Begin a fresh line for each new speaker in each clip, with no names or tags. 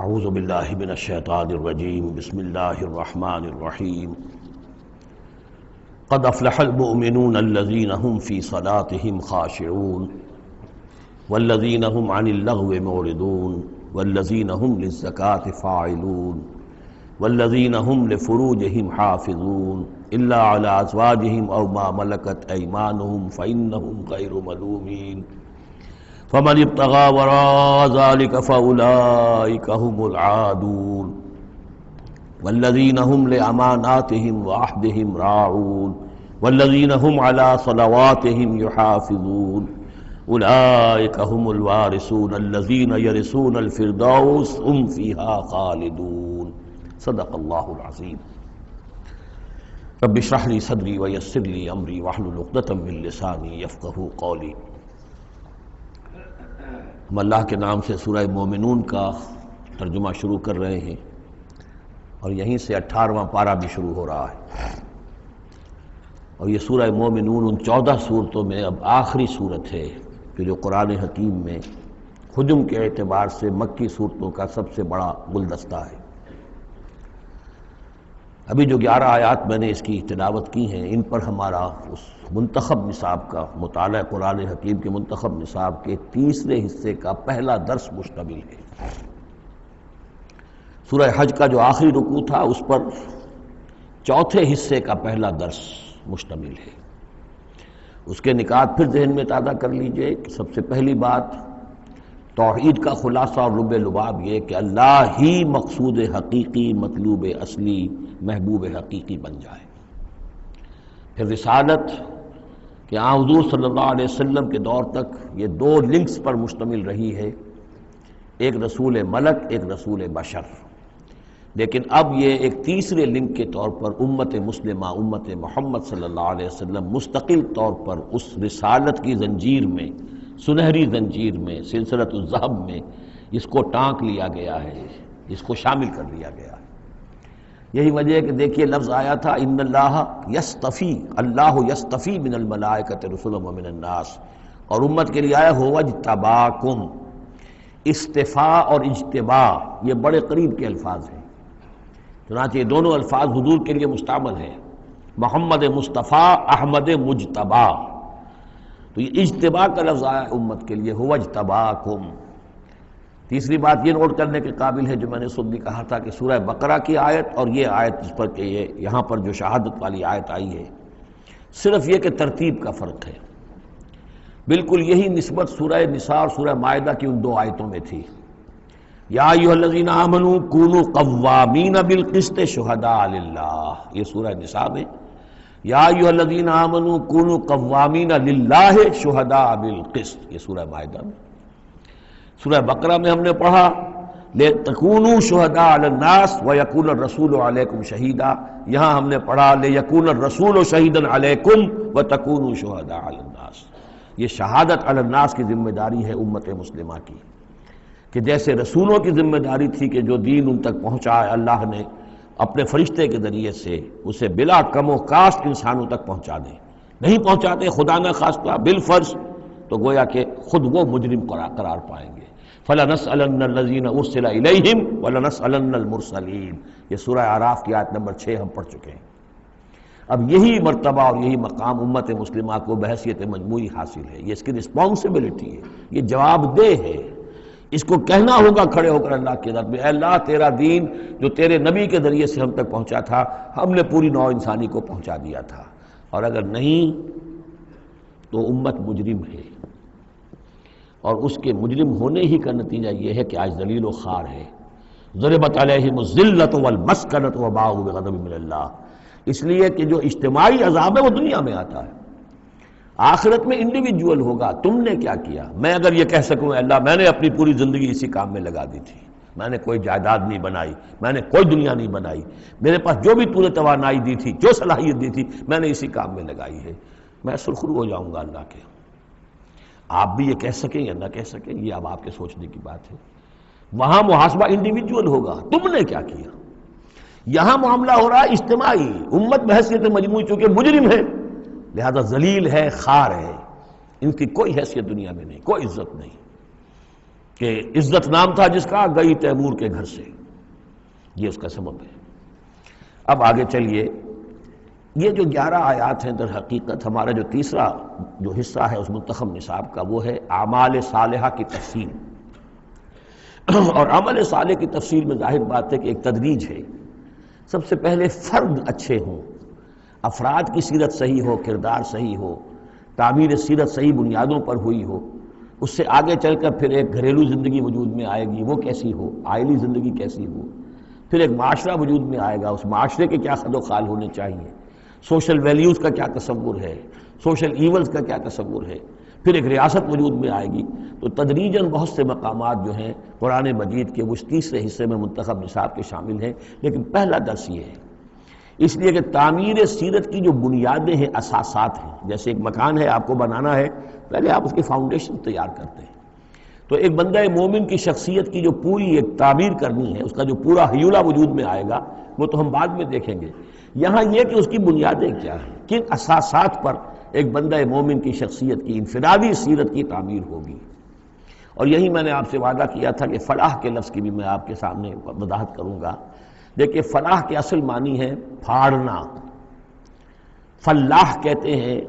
اعوذ باللہ من الشیطان الرجیم بسم اللہ الرحمن الرحیم قد افلح المؤمنون الذین هم فی صلاتهم خاشعون والذین هم عن اللغو معرضون والذین هم للزکاة فاعلون والذین هم لفروجهم حافظون الا علی ازواجهم او ما ملکت ایمانهم فإنهم غیر ملومین فمن ابتغى وراء ذلك فأولئك هم العادون والذين هم لأماناتهم وعهدهم راعون والذين هم على صلواتهم يحافظون أولئك هم الوارثون الذين يرثون الفردوس هم فيها خالدون صدق الله العظيم رب اشرح لي صدري ويسر لي أمري واحلل عقدة من لساني يفقهوا قولي۔ ہم اللہ کے نام سے سورہ مومنون کا ترجمہ شروع کر رہے ہیں اور یہیں سے 18واں پارہ بھی شروع ہو رہا ہے، اور یہ سورہ مومنون ان 14 صورتوں میں اب آخری صورت ہے کہ جو قرآن حکیم میں حجم کے اعتبار سے مکی صورتوں کا سب سے بڑا گلدستہ ہے۔ ابھی جو 11 آیات میں نے اس کی تلاوت کی ہیں، ان پر ہمارا اس منتخب نصاب کا مطالعہ قرآن حکیم کے منتخب نصاب کے تیسرے حصے کا پہلا درس مشتمل ہے۔ سورہ حج کا جو آخری رکوع تھا اس پر چوتھے حصے کا پہلا درس مشتمل ہے۔ اس کے نکات پھر ذہن میں تازہ کر لیجئے کہ سب سے پہلی بات توحید کا خلاصہ اور لب لباب یہ کہ اللہ ہی مقصود حقیقی، مطلوب اصلی، محبوب حقیقی بن جائے۔ پھر رسالت کہ حضور صلی اللہ علیہ وسلم کے دور تک یہ 2 لنکس پر مشتمل رہی ہے، ایک رسول ملک، ایک رسول بشر، لیکن اب یہ ایک تیسرے لنک کے طور پر امت مسلمہ، امت محمد صلی اللہ علیہ وسلم مستقل طور پر اس رسالت کی زنجیر میں، سنہری زنجیر میں، سلسلۃ الذہب میں اس کو ٹانک لیا گیا ہے، اس کو شامل کر لیا گیا ہے۔ یہی وجہ ہے کہ دیکھیے لفظ آیا تھا ان اللہ یصطفی، اللہ یصطفی من الملائکۃ رسلا ومن الناس، اور امت کے لیے آیا هو اجتباکم۔ استفاء اور اجتباء یہ بڑے قریب کے الفاظ ہیں، چنانچہ یہ دونوں الفاظ حضور کے لیے مستعمل ہیں، محمد مصطفیٰ، احمد مجتبیٰ۔ تو یہ اجتباء کا لفظ آیا امت کے لیے هو اجتباکم۔ تیسری بات یہ نوٹ کرنے کے قابل ہے جو میں نے صبح بھی کہا تھا کہ سورہ بقرہ کی آیت اور یہ آیت اس پر کہ یہ یہاں پر جو شہادت والی آیت آئی ہے، صرف یہ کہ ترتیب کا فرق ہے۔ بالکل یہی نسبت سورہ نساء اور سورہ مائدہ کی ان 2 آیتوں میں تھی۔ یا ایھا الذین آمنوا کونوا قوامین بالقسط شہداء للہ، یہ سورہ نساء میں، یا ایھا الذین آمنوا کونوا قوامین للہ شہداء بالقسط، یہ سورہ مائدہ میں۔ سورہ بقرہ میں ہم نے پڑھا لِتَكُونُوا شُهَدَاءَ عَلَى النَّاسِ وَيَكُونَ الرَّسُولُ عَلَيْكُمْ شَهِيدًا، یہاں ہم نے پڑھا لِيَكُونَ الرَّسُولُ شَهِيدًا عَلَيْكُمْ وَتَكُونُوا شُهَدَاءَ عَلَى النَّاسِ۔ یہ شہادت علی الناس کی ذمہ داری ہے امت مسلمہ کی، کہ جیسے رسولوں کی ذمہ داری تھی کہ جو دین ان تک پہنچائے اللہ نے اپنے فرشتے کے ذریعے سے اسے بلا کم و کاسٹ انسانوں تک پہنچا دیں، نہیں پہنچاتے خدا نہ خواستہ بالفرض تو گویا کہ خود وہ مجرم قرار پائیں گے۔ فَلَنَسْأَلَنَّ الَّذِينَ أُرْسِلَ إِلَيْهِمْ وَلَنَسْأَلَنَّ الْمُرْسَلِينَ، یہ سورہ اعراف کی آیت نمبر 6 ہم پڑھ چکے ہیں۔ اب یہی مرتبہ اور یہی مقام امت مسلمہ کو بحیثیت مجموعی حاصل ہے، یہ اس کی رسپانسبلٹی ہے، یہ جواب دہ ہے۔ اس کو کہنا ہوگا کھڑے ہو کر اللہ کے در میں، اے اللہ تیرا دین جو تیرے نبی کے ذریعے سے ہم تک پہنچا تھا، ہم نے پوری نوع انسانی کو پہنچا دیا تھا، اور اگر نہیں تو امت مجرم ہے، اور اس کے مجرم ہونے ہی کا نتیجہ یہ ہے کہ آج ذلیل و خوار ہے۔ ضربت علیہم الذلۃ والمسکنۃ وباءوا بغضب من اللہ، اس لیے کہ جو اجتماعی عذاب ہے وہ دنیا میں آتا ہے، آخرت میں انڈیویجول ہوگا۔ تم نے کیا کیا؟ میں اگر یہ کہہ سکوں اللہ میں نے اپنی پوری زندگی اسی کام میں لگا دی تھی، میں نے کوئی جائیداد نہیں بنائی، میں نے کوئی دنیا نہیں بنائی، میرے پاس جو بھی تو نے توانائی دی تھی، جو صلاحیت دی تھی، میں نے اسی کام میں لگائی ہے، میں سرخرو ہو جاؤں گا اللہ کے۔ آپ بھی یہ کہہ سکیں یا نہ کہہ سکیں یہ اب آپ کے سوچنے کی بات ہے۔ وہاں محاسبہ انڈیویجول ہوگا، تم نے کیا کیا۔ یہاں معاملہ ہو رہا ہے اجتماعی، امت بحیثیت مجموعی چونکہ مجرم ہے لہذا ذلیل ہے، خار ہے، ان کی کوئی حیثیت دنیا میں نہیں، کوئی عزت نہیں۔ کہ عزت نام تھا جس کا، گئی تیمور کے گھر سے، یہ اس کا سبب ہے۔ اب آگے چلیے، یہ جو 11 آیات ہیں در حقیقت ہمارا جو تیسرا جو حصہ ہے اس منتخب نصاب کا، وہ ہے اعمال صالحہ کی تفصیل۔ اور عمل صالح کی تفصیل میں ظاہر بات ہے کہ ایک تدریج ہے۔ سب سے پہلے فرد اچھے ہوں، افراد کی سیرت صحیح ہو، کردار صحیح ہو، تعمیر سیرت صحیح بنیادوں پر ہوئی ہو، اس سے آگے چل کر پھر ایک گھریلو زندگی وجود میں آئے گی، وہ کیسی ہو، آئلی زندگی کیسی ہو، پھر ایک معاشرہ وجود میں آئے گا، اس معاشرے کے کیا خد و خال ہونے چاہیے، سوشل ویلیوز کا کیا تصور ہے، سوشل ایونز کا کیا تصور ہے، پھر ایک ریاست وجود میں آئے گی۔ تو تدریجاً بہت سے مقامات جو ہیں قرآن مجید کے اس تیسرے حصے میں منتخب نصاب کے شامل ہیں، لیکن پہلا درس یہ ہے، اس لیے کہ تعمیر سیرت کی جو بنیادیں ہیں، اساسات ہیں، جیسے ایک مکان ہے آپ کو بنانا ہے، پہلے آپ اس کی فاؤنڈیشن تیار کرتے ہیں۔ تو ایک بندہ مومن کی شخصیت کی جو پوری ایک تعمیر کرنی ہے، اس کا جو پورا حیولہ وجود میں آئے گا، وہ تو ہم بعد میں دیکھیں گے۔ یہاں یہ کہ اس کی بنیادیں کیا ہیں، کن اساسات پر ایک بندہ مومن کی شخصیت کی انفرادی سیرت کی تعمیر ہوگی۔ اور یہی میں نے آپ سے وعدہ کیا تھا کہ فلاح کے لفظ کی بھی میں آپ کے سامنے وضاحت کروں گا۔ دیکھیے، فلاح کے اصل معنی ہے پھاڑنا۔ فلاح کہتے ہیں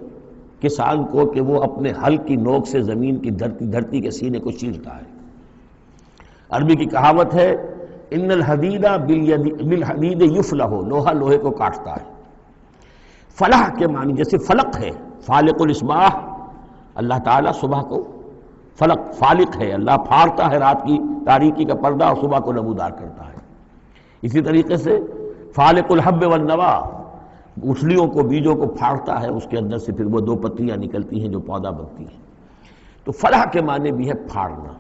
کسان کو کہ وہ اپنے ہل کی نوک سے زمین کی دھرتی کے سینے کو چیرتا ہے۔ عربی کی کہاوت ہے، ان الحدید بالحدید یفلح، لوہا لوہے کو کاٹتا ہے۔ فلاح کے معنی جیسے فلق ہے، فالق الاصباح، اللہ تعالیٰ صبح کو فلق فالق ہے، اللہ پھاڑتا ہے رات کی تاریکی کا پردہ اور صبح کو نمودار کرتا ہے۔ اسی طریقے سے فالق الحب والنوا، گٹھلیوں کو، بیجوں کو پھاڑتا ہے، اس کے اندر سے پھر وہ 2 پتیاں نکلتی ہیں جو پودا بنتی ہیں۔ تو فلاح کے معنی بھی ہے پھاڑنا۔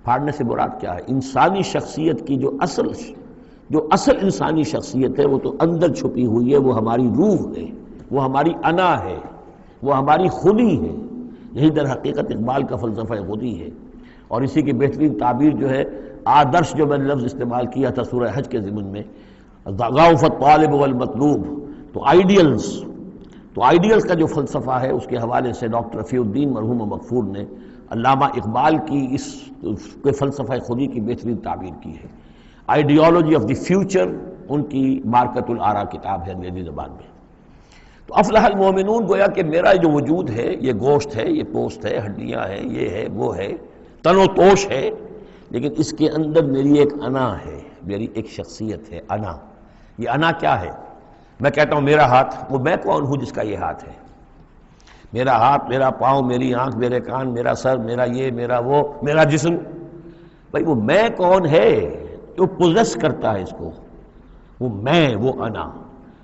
پھاڑنے سے مراد کیا ہے؟ انسانی شخصیت کی جو اصل انسانی شخصیت ہے، وہ تو اندر چھپی ہوئی ہے، وہ ہماری روح ہے، وہ ہماری انا ہے، وہ ہماری خودی ہے۔ یہی در حقیقت اقبال کا فلسفہ خودی ہے، اور اسی کی بہترین تعبیر جو ہے آدرش، جو میں نے لفظ استعمال کیا تھا سورہ حج کے ضمن میں، ضعف الطالب والمطلوب، تو آئیڈیلز کا جو فلسفہ ہے، اس کے حوالے سے ڈاکٹر رفیع الدین مرحوم و مغفور نے علامہ اقبال کی اس کے فلسفہ خودی کی بہترین تعبیر کی ہے۔ آئیڈیالوجی آف دی فیوچر ان کی مارکت الآراء کتاب ہے انگریزی زبان میں۔ تو افلح المومنون، گویا کہ میرا جو وجود ہے، یہ گوشت ہے، یہ پوست ہے، ہڈیاں ہیں، یہ ہے، وہ ہے، تن و توش ہے، لیکن اس کے اندر میری ایک انا ہے، میری ایک شخصیت ہے، انا۔ یہ انا کیا ہے؟ میں کہتا ہوں میرا ہاتھ، وہ میں کون ہوں جس کا یہ ہاتھ ہے؟ میرا ہاتھ، میرا پاؤں، میری آنکھ، میرے کان، میرا سر، میرا یہ، میرا وہ، میرا جسم، بھائی وہ میں کون ہے جو پوزیس کرتا ہے اس کو؟ وہ میں، وہ انا،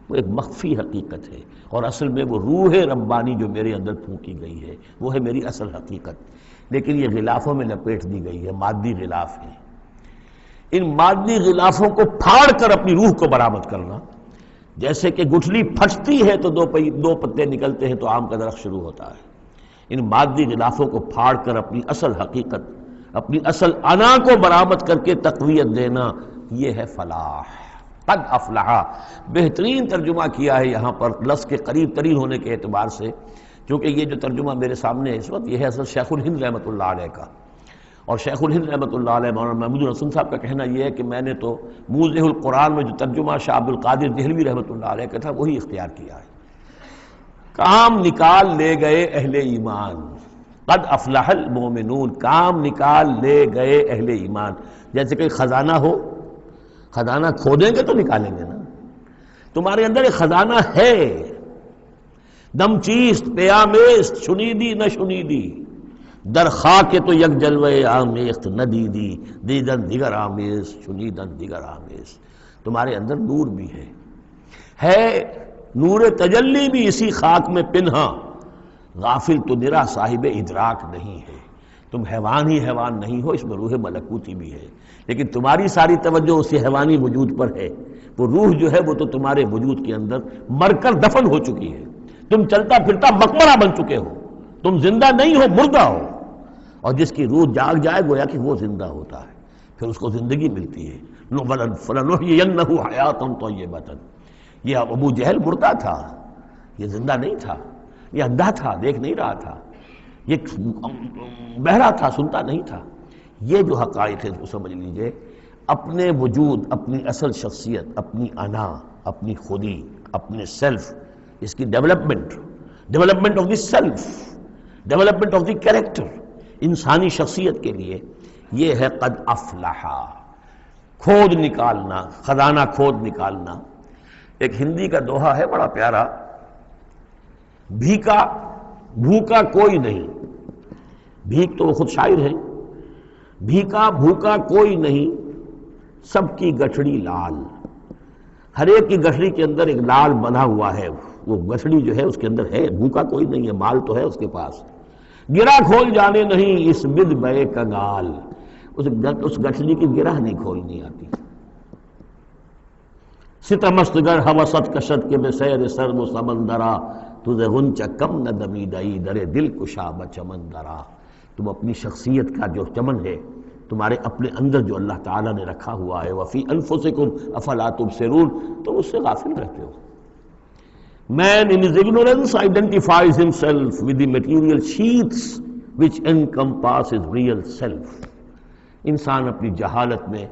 وہ ایک مخفی حقیقت ہے، اور اصل میں وہ روح ربانی جو میرے اندر پھونکی گئی ہے، وہ ہے میری اصل حقیقت، لیکن یہ غلافوں میں لپیٹ دی گئی ہے، مادی غلاف ہے۔ ان مادی غلافوں کو پھاڑ کر اپنی روح کو برآمد کرنا، جیسے کہ گٹھلی پھٹتی ہے تو 2 پتے نکلتے ہیں تو آم کا درخت شروع ہوتا ہے، ان مادی غلافوں کو پھاڑ کر اپنی اصل حقیقت، اپنی اصل انا کو برآمد کر کے تقویت دینا، یہ ہے فلاح۔ قد افلح، بہترین ترجمہ کیا ہے یہاں پر لفظ کے قریب ترین ہونے کے اعتبار سے، کیونکہ یہ جو ترجمہ میرے سامنے ہے اس وقت، یہ ہے اصل شیخ الہند رحمۃ اللہ علیہ کا، اور شیخ الہند رحمۃ اللہ علیہ مولانا محمود الحسن صاحب کا کہنا یہ ہے کہ میں نے تو موضح القرآن میں جو ترجمہ شاہ عبد القادر دہلوی رحمۃ اللہ علیہ کا تھا وہی اختیار کیا ہے۔ کام نکال لے گئے اہل ایمان، قد افلح المومنون، کام نکال لے گئے اہل ایمان۔ جیسے کہ خزانہ ہو، خزانہ کھودیں گے تو نکالیں گے نا، تمہارے اندر ایک خزانہ ہے، دم چیست پیامیست، شنیدی نہ شنیدی، در خاک تو یک جلوے آمیخت نہ دیدی، دیدن دیگر آمیز، شنیدن دیگر آمیز۔ تمہارے اندر نور بھی ہے نور تجلی بھی اسی خاک میں پنہاں، غافل تو نرا صاحب ادراک نہیں ہے۔ تم حیوان ہی حیوان نہیں ہو، اس میں روح ملکوتی بھی ہے، لیکن تمہاری ساری توجہ اسی حیوانی وجود پر ہے۔ وہ روح جو ہے وہ تو تمہارے وجود کے اندر مر کر دفن ہو چکی ہے، تم چلتا پھرتا مقبرہ بن چکے ہو، تم زندہ نہیں ہو، مردہ ہو، اور جس کی روح جاگ جائے گویا کہ وہ زندہ ہوتا ہے، پھر اس کو زندگی ملتی ہے۔ فَلَنُحْيِيَنَّهُ حَيَاةً طَيِّبَةً۔ یہ ابو جہل مردہ تھا، یہ زندہ نہیں تھا، یہ اندھا تھا، دیکھ نہیں رہا تھا، یہ بہرا تھا، سنتا نہیں تھا، یہ جو حقائق ہے اس کو سمجھ لیجئے، اپنے وجود، اپنی اصل شخصیت، اپنی انا، اپنی خودی، اپنے سیلف، اس کی development of the self, development of the character, انسانی شخصیت کے لیے یہ ہے قد افلح، کھود نکالنا، خزانہ کھود نکالنا۔ ایک ہندی کا دوہا ہے بڑا پیارا، بھوکا کوئی نہیں، بھیک تو وہ خود شاعر ہے، بھوکا کوئی نہیں، سب کی گٹھڑی لال، ہر ایک کی گٹھڑی کے اندر ایک لال بندھا ہوا ہے، وہ گٹھڑی جو ہے اس کے اندر ہے، بھوکا کوئی نہیں ہے، مال تو ہے اس کے پاس، گرہ کھول جانے نہیں اس بد بے کنگال، اس گٹھڑی کی گرہ نہیں کھولنی آتی۔ ستمست گر ہوست کشت کے میں سیر سرد و سمندرا، تجھے غنچہ کم نہ دمیدئی درے دل کشا بچمندرا۔ تم اپنی شخصیت کا جو چمن ہے، تمہارے اپنے اندر جو اللہ تعالیٰ نے رکھا ہوا ہے، وفی انفسکم افلا تبصرون، تم اس سے غافل رہتے ہو۔ Man in his ignorance identifies himself with the material sheaths which encompass his real self۔ انسان اپنی جہالت میں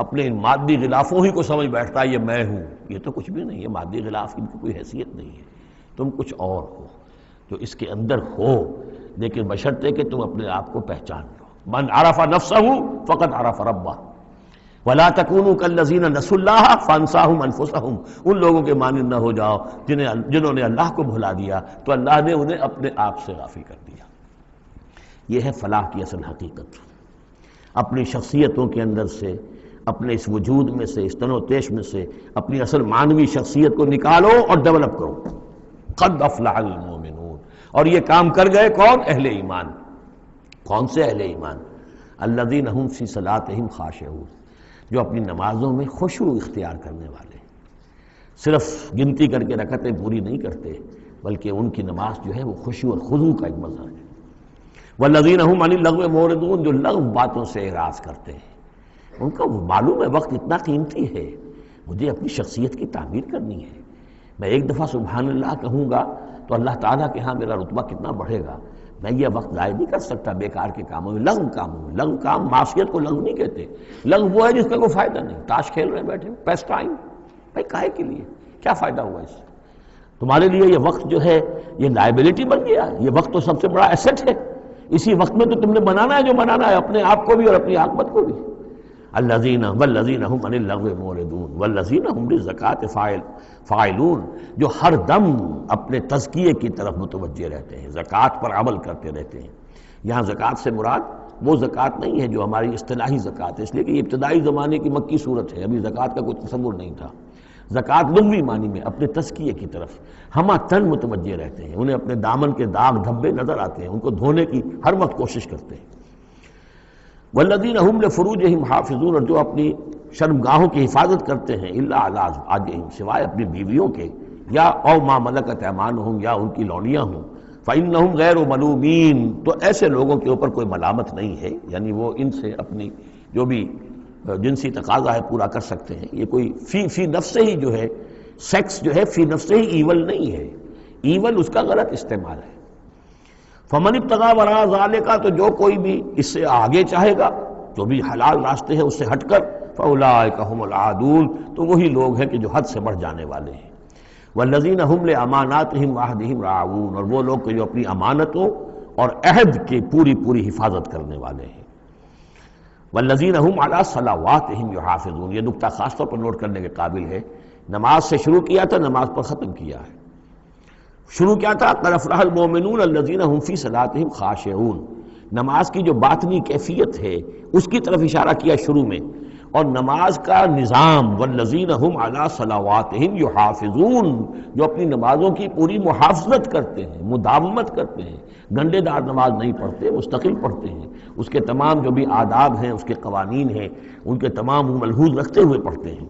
اپنے ان مادی غلافوں ہی کو سمجھ بیٹھتا ہے یہ میں ہوں، یہ تو کچھ بھی نہیں ہے، مادی غلاف ان کی کوئی حیثیت نہیں ہے، تم کچھ اور ہو جو اس کے اندر ہو، لیکن بشرطے کہ تم اپنے آپ کو پہچان لو۔ من عرف نفسہ فقد عرف ربہ ولا تکونوا کالذین نسوا اللہ فانساہم انفسہم۔ ان لوگوں کے مانند نہ ہو جاؤ جنہوں نے اللہ کو بھلا دیا تو اللہ نے انہیں اپنے آپ سے غافل کر دیا۔ یہ ہے فلاح کی اصل حقیقت۔ اپنی شخصیتوں کے اندر سے، اپنے اس وجود میں سے، اس تن و تیش میں سے اپنی اصل معنوی شخصیت کو نکالو اور ڈیولپ کرو۔ قد افلح المؤمنون، اور یہ کام کر گئے کون؟ اہل ایمان۔ کون سے اہل ایمان؟ الذین هم فی صلاتہم خاشعون، جو اپنی نمازوں میں خشوع اختیار کرنے والے، صرف گنتی کر کے رکعتیں پوری نہیں کرتے، بلکہ ان کی نماز جو ہے وہ خشوع اور خضوع کا ایک مظہر ہے۔ والذین هم عن اللغو معرضون، جو لغو باتوں سے اعراض کرتے ہیں، ان کا معلوم ہے وقت اتنا قیمتی ہے، مجھے اپنی شخصیت کی تعمیر کرنی ہے، میں ایک دفعہ سبحان اللہ کہوں گا تو اللہ تعالیٰ کے ہاں میرا رتبہ کتنا بڑھے گا، میں یہ وقت ضائع نہیں کر سکتا بیکار کے کاموں میں، لغو کاموں میں۔ لغو کام، معصیت کو لغو نہیں کہتے، لغو وہ ہے جس کا کوئی فائدہ نہیں، تاش کھیل رہے بیٹھے، پیس ٹائم، بھائی کاہے کے لیے، کیا فائدہ ہوا اس سے؟ تمہارے لیے یہ وقت جو ہے یہ لائبلٹی بن گیا، یہ وقت تو سب سے بڑا ایسٹ ہے، اسی وقت میں تو تم نے بنانا ہے جو بنانا ہے، اپنے آپ کو بھی اور اپنی عاقبت کو بھی۔ الذین والذین هم عن اللغو معرضون والذین هم للزکاۃ فاعلون، جو ہر دم اپنے تزکیے کی طرف متوجہ رہتے ہیں، زکوٰۃ پر عمل کرتے رہتے ہیں۔ یہاں زکوٰۃ سے مراد وہ زکوٰۃ نہیں ہے جو ہماری اصطلاحی زکوٰۃ ہے، اس لیے کہ یہ ابتدائی زمانے کی مکی صورت ہے، ابھی زکوٰۃ کا کوئی تصور نہیں تھا۔ زکوٰۃ لغوی معنی میں اپنے تزکیے کی طرف ہمہ تن متوجہ رہتے ہیں، انہیں اپنے دامن کے داغ دھبے نظر آتے ہیں، ان کو دھونے کی ہر وقت کوشش کرتے ہیں۔ والذین هم لفروجہم حافظون، اور جو اپنی شرمگاہوں کی حفاظت کرتے ہیں، الا علی ازواجہم، سوائے اپنی بیویوں کے، یا او ما ملکت ایمانہم، یا ان کی لونیاں ہوں، فإنہم غیر ملومین، تو ایسے لوگوں کے اوپر کوئی ملامت نہیں ہے، یعنی وہ ان سے اپنی جو بھی جنسی تقاضا ہے پورا کر سکتے ہیں۔ یہ کوئی فی نفس ہی جو ہے، سیکس جو ہے فی نفس ہی ایول نہیں ہے، ایول اس کا غلط استعمال ہے۔ فمن ابتغى وراء ذلك، تو جو کوئی بھی اس سے آگے چاہے گا، جو بھی حلال راستے ہیں اس سے ہٹ کر، فاولئک هم العادون، تو وہی لوگ ہیں کہ جو حد سے بڑھ جانے والے ہیں۔ والذین هم لاماناتهم وعهدهم راعون، اور وہ لوگ کہ جو اپنی امانتوں اور عہد کی پوری پوری حفاظت کرنے والے ہیں۔ والذین هم علی صلواتهم یحافظون، یہ نکتہ خاص طور پر نوٹ کرنے کے قابل ہے، نماز سے شروع کیا تھا، نماز پر ختم کیا ہے۔ شروع کیا تھا؟ قد افلح المؤمنون الذین هم فی صلاتہم خاشعون، نماز کی جو باطنی کیفیت ہے اس کی طرف اشارہ کیا شروع میں، اور نماز کا نظام والذین هم علی صلواتہم یحافظون، جو اپنی نمازوں کی پوری محافظت کرتے ہیں، مداومت کرتے ہیں، گنڈے دار نماز نہیں پڑھتے، مستقل پڑھتے ہیں، اس کے تمام جو بھی آداب ہیں، اس کے قوانین ہیں، ان کے تمام ملحوظ رکھتے ہوئے پڑھتے ہیں۔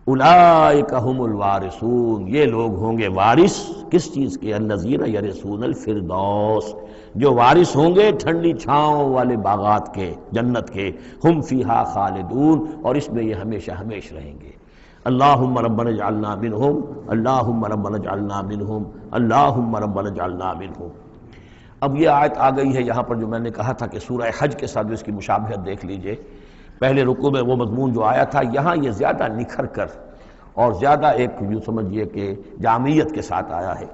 اولئک هم الوارثون، یہ لوگ ہوں گے وارث کس چیز کے؟ الذین یرثون الفردوس، جو وارث ہوں گے ٹھنڈی چھاؤں والے باغات کے، جنت کے، ہم فیہا خالدون، اور اس میں یہ ہمیشہ ہمیش رہیں گے۔ اللہم ربنا اجعلنا منہم، اللہم ربنا اجعلنا منہم، اللہم ربنا اجعلنا منہم۔ اب یہ آیت آ گئی ہے یہاں پر جو میں نے کہا تھا کہ سورہ حج کے ساتھ اس کی مشابہت دیکھ لیجئے. پہلے رکوع میں وہ مضمون جو آیا تھا، یہاں یہ زیادہ نکھر کر اور زیادہ ایک یوں سمجھیے کہ جامعیت کے ساتھ آیا ہے.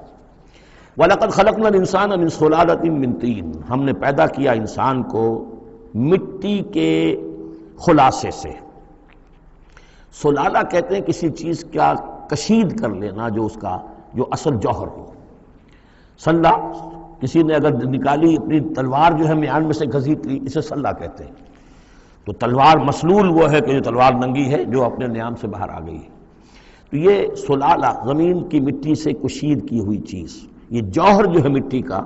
وَلَقَدْ خَلَقْنَا الْإِنسَانَ مِنْ صُلَالَةٍ مِّن طِينٍ، ہم نے پیدا کیا انسان کو مٹی کے خلاصے سے. سلالہ کہتے ہیں کسی چیز کا کشید کر لینا جو اصل جوہر ہو. سلہ کسی نے اگر نکالی اپنی تلوار جو ہے میان میں سے گھسیٹ لی، اسے سلہ کہتے ہیں. تو تلوار مسلول وہ ہے کہ جو تلوار ننگی ہے جو اپنے نیام سے باہر آ گئی ہے. تو یہ سلالہ زمین کی مٹی سے کشید کی ہوئی چیز، یہ جوہر جو ہے مٹی کا،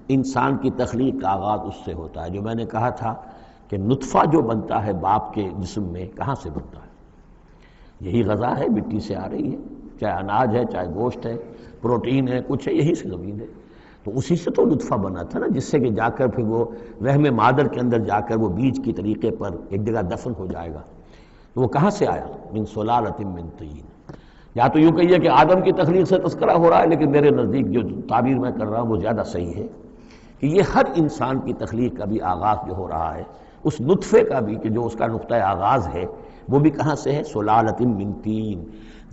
انسان کی تخلیق کا آغاز اس سے ہوتا ہے. جو میں نے کہا تھا کہ نطفہ جو بنتا ہے باپ کے جسم میں، کہاں سے بنتا ہے؟ یہی غذا ہے، مٹی سے آ رہی ہے، چاہے اناج ہے، چاہے گوشت ہے، پروٹین ہے، کچھ ہے، یہی سے زمین ہے. تو اسی سے تو نطفہ بنا تھا نا، جس سے کہ جا کر پھر وہ رحم مادر کے اندر جا کر وہ بیج کی طریقے پر ایک جگہ دفن ہو جائے گا. تو وہ کہاں سے آیا؟ من صلالۃ من طین. یا تو یوں کہیے کہ آدم کی تخلیق سے تذکرہ ہو رہا ہے، لیکن میرے نزدیک جو تعبیر میں کر رہا ہوں وہ زیادہ صحیح ہے کہ یہ ہر انسان کی تخلیق کا بھی آغاز جو ہو رہا ہے، اس نطفے کا بھی کہ جو اس کا نقطہ آغاز ہے، وہ بھی کہاں سے ہے؟ صلالۃ من طین.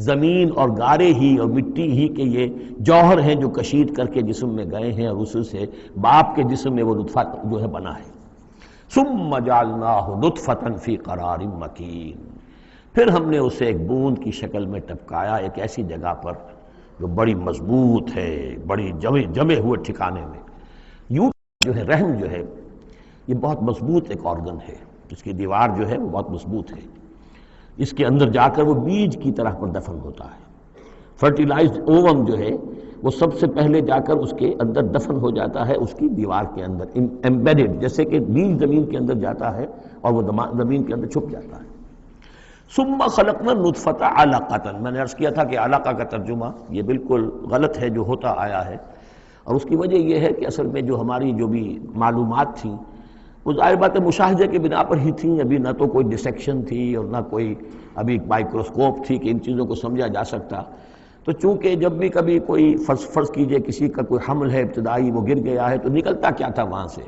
زمین اور گارے ہی اور مٹی ہی کے یہ جوہر ہیں جو کشید کر کے جسم میں گئے ہیں، اور اس سے باپ کے جسم میں وہ نطفہ جو ہے بنا ہے. ثم جعلناہ نطفۃ فی قرار مکین، پھر ہم نے اسے ایک بوند کی شکل میں ٹپکایا ایک ایسی جگہ پر جو بڑی مضبوط ہے، بڑی جمے ہوئے ٹھکانے میں. یوں جو ہے رحم جو ہے یہ بہت مضبوط ایک آرگن ہے، اس کی دیوار جو ہے وہ بہت مضبوط ہے. اس کے اندر جا کر وہ بیج کی طرح پر دفن ہوتا ہے. فرٹیلائزڈ اووم جو ہے وہ سب سے پہلے جا کر اس کے اندر دفن ہو جاتا ہے، اس کی دیوار کے اندر ایمبیڈڈ، جیسے کہ بیج زمین کے اندر جاتا ہے اور وہ زمین کے اندر چھپ جاتا ہے. ثم خلقنا النطفۃ علقۃ، میں نے عرض کیا تھا کہ علقہ کا ترجمہ یہ بالکل غلط ہے جو ہوتا آیا ہے، اور اس کی وجہ یہ ہے کہ اصل میں جو ہماری جو بھی معلومات تھیں وہ ظاہر بات ہے مشاہدے کی بنا پر ہی تھیں. ابھی نہ تو کوئی ڈسیکشن تھی اور نہ کوئی ابھی مائکروسکوپ تھی کہ ان چیزوں کو سمجھا جا سکتا. تو چونکہ جب بھی کبھی کوئی فرض کیجئے کسی کا کوئی حمل ہے ابتدائی، وہ گر گیا ہے، تو نکلتا کیا تھا وہاں سے؟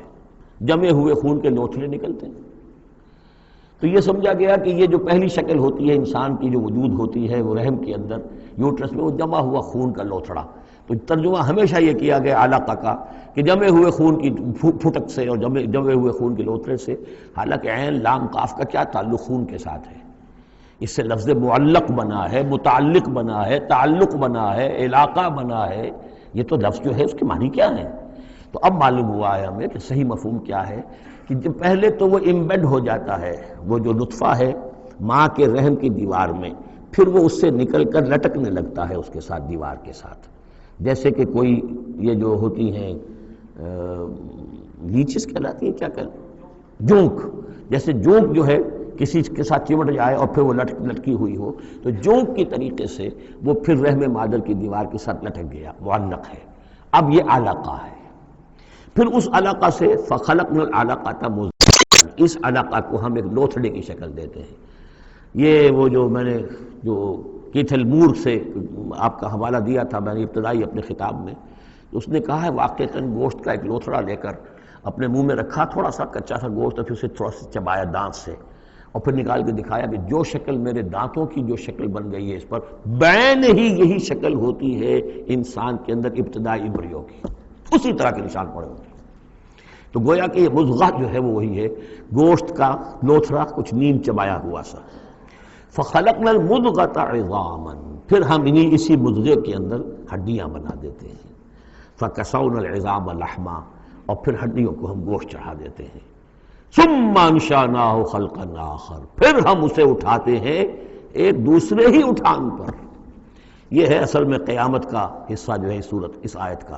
جمے ہوئے خون کے لوتھڑے نکلتے ہیں. تو یہ سمجھا گیا کہ یہ جو پہلی شکل ہوتی ہے انسان کی جو وجود ہوتی ہے وہ رحم کے اندر یوٹرس میں، وہ جمع ہوا خون کا لوتھڑا. تو ترجمہ ہمیشہ یہ کیا گیا علقہ کا کہ جمے ہوئے خون کی پھٹک سے اور جمے ہوئے خون کے لوتھڑے سے. حالانکہ عین لام قاف کا کیا تعلق خون کے ساتھ ہے؟ اس سے لفظ معلق بنا ہے، متعلق بنا ہے، تعلق بنا ہے، علاقہ بنا ہے. یہ تو لفظ جو ہے اس کے معنی کیا ہے؟ تو اب معلوم ہوا ہے ہمیں کہ صحیح مفہوم کیا ہے کہ جب پہلے تو وہ امبیڈ ہو جاتا ہے وہ جو نطفہ ہے ماں کے رحم کی دیوار میں، پھر وہ اس سے نکل کر لٹکنے لگتا ہے اس کے ساتھ، دیوار کے ساتھ. جیسے کہ کوئی یہ جو ہوتی ہیں لیچز کہلاتی ہیں، کیا کہلاتی، جونک. جیسے جونک جو ہے کسی کے ساتھ چمٹ جائے اور پھر وہ لٹکی ہوئی ہو، تو جونک کی طریقے سے وہ پھر رحم مادر کی دیوار کے ساتھ لٹک گیا، معلق ہے. اب یہ علقہ ہے. پھر اس علقہ سے فخلقنا العلقۃ مضغۃ، اس علقہ کو ہم ایک لوتھڑے کی شکل دیتے ہیں. یہ وہ جو میں نے جو کیتھل مور سے آپ کا حوالہ دیا تھا میں نے ابتدائی اپنے خطاب میں، اس نے کہا ہے واقعتاً گوشت کا ایک لوتھڑا لے کر اپنے منہ میں رکھا، تھوڑا سا کچا سا گوشت، اور پھر اسے تھوڑا سا چبایا دانت سے، اور پھر نکال کے دکھایا کہ جو شکل میرے دانتوں کی جو شکل بن گئی ہے اس پر بین ہی یہی شکل ہوتی ہے انسان کے اندر ابتدائی ایمبریو کی، اسی طرح کے نشان پڑے ہوتے ہیں. تو گویا کہ یہ مضغہ جو ہے وہ وہی ہے، گوشت کا لوتھڑا کچھ نیم چبایا ہوا سا. فخلقنا المضغۃ عظاما، پھر ہم اسی مضغے کے اندر ہڈیاں بنا دیتے ہیں. فکسونا العظام لحما، اور پھر ہڈیوں کو ہم گوشت چڑھا دیتے ہیں. ثم انشأناہ خلقا آخر، پھر ہم اسے اٹھاتے ہیں ایک دوسرے ہی اٹھان پر. یہ ہے اصل میں قیامت کا حصہ جو ہے اس آیت کا،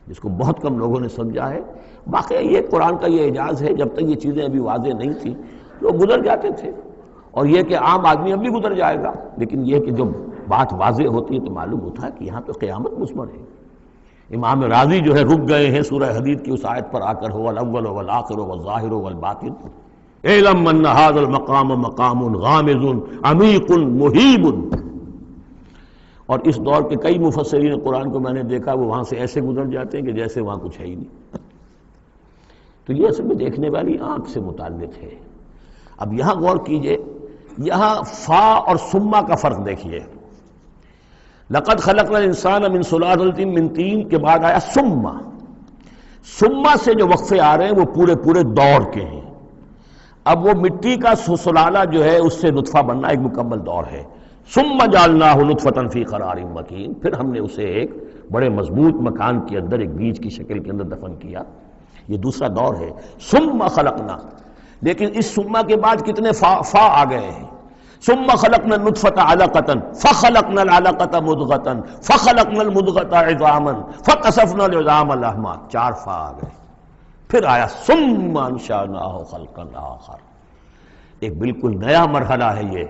جس کو بہت کم لوگوں نے سمجھا ہے. واقعہ یہ قرآن کا یہ اعجاز ہے، جب تک یہ چیزیں ابھی واضح نہیں تھیں لوگ گزر جاتے تھے، اور یہ کہ عام آدمی اب بھی گزر جائے گا، لیکن یہ کہ جب بات واضح ہوتی ہے تو معلوم ہوتا ہے کہ یہاں تو قیامت مثمر ہے. امام راضی جو ہے رک گئے ہیں سورہ حدید کی اس آیت پر آ کر، هو الاول والآخر والظاہر والباطن اعلم ان هذا المقام مقام غامض عمیق مہیب. اور اس دور کے کئی مفسرین قرآن کو میں نے دیکھا وہ وہاں سے ایسے گزر جاتے ہیں کہ جیسے وہاں کچھ ہے ہی نہیں. تو یہ اصل میں دیکھنے والی آنکھ سے متعلق ہے۔ اب یہاں غور کیجئے، یہاں فا اور ثم کا فرق دیکھیے۔ لقد خلقنا الانسان من سلالۃ من طین کے بعد آیا ثم۔ ثم سے جو وقفے آ رہے ہیں وہ پورے پورے دور کے ہیں۔ اب وہ مٹی کا سلالہ جو ہے اس سے نطفہ بننا ایک مکمل دور ہے۔ ثم جعلناہ نطفۃ فی قرار مکین، پھر ہم نے اسے ایک بڑے مضبوط مکان کے اندر ایک بیج کی شکل کے اندر دفن کیا۔ یہ دوسرا دور ہے۔ ثم خلقنا، لیکن اس ثم کے بعد کتنے فا آ گئے ہیں۔ ثم خلقنا النطفۃ علقۃ فخلقنا العلقۃ مضغۃ فخلقنا المضغۃ عظاما فکسونا العظام لحما، 4 فا آ گئے۔ پھر آیا ثم انشأناہ خلقا آخر، ایک بالکل نیا مرحلہ ہے یہ۔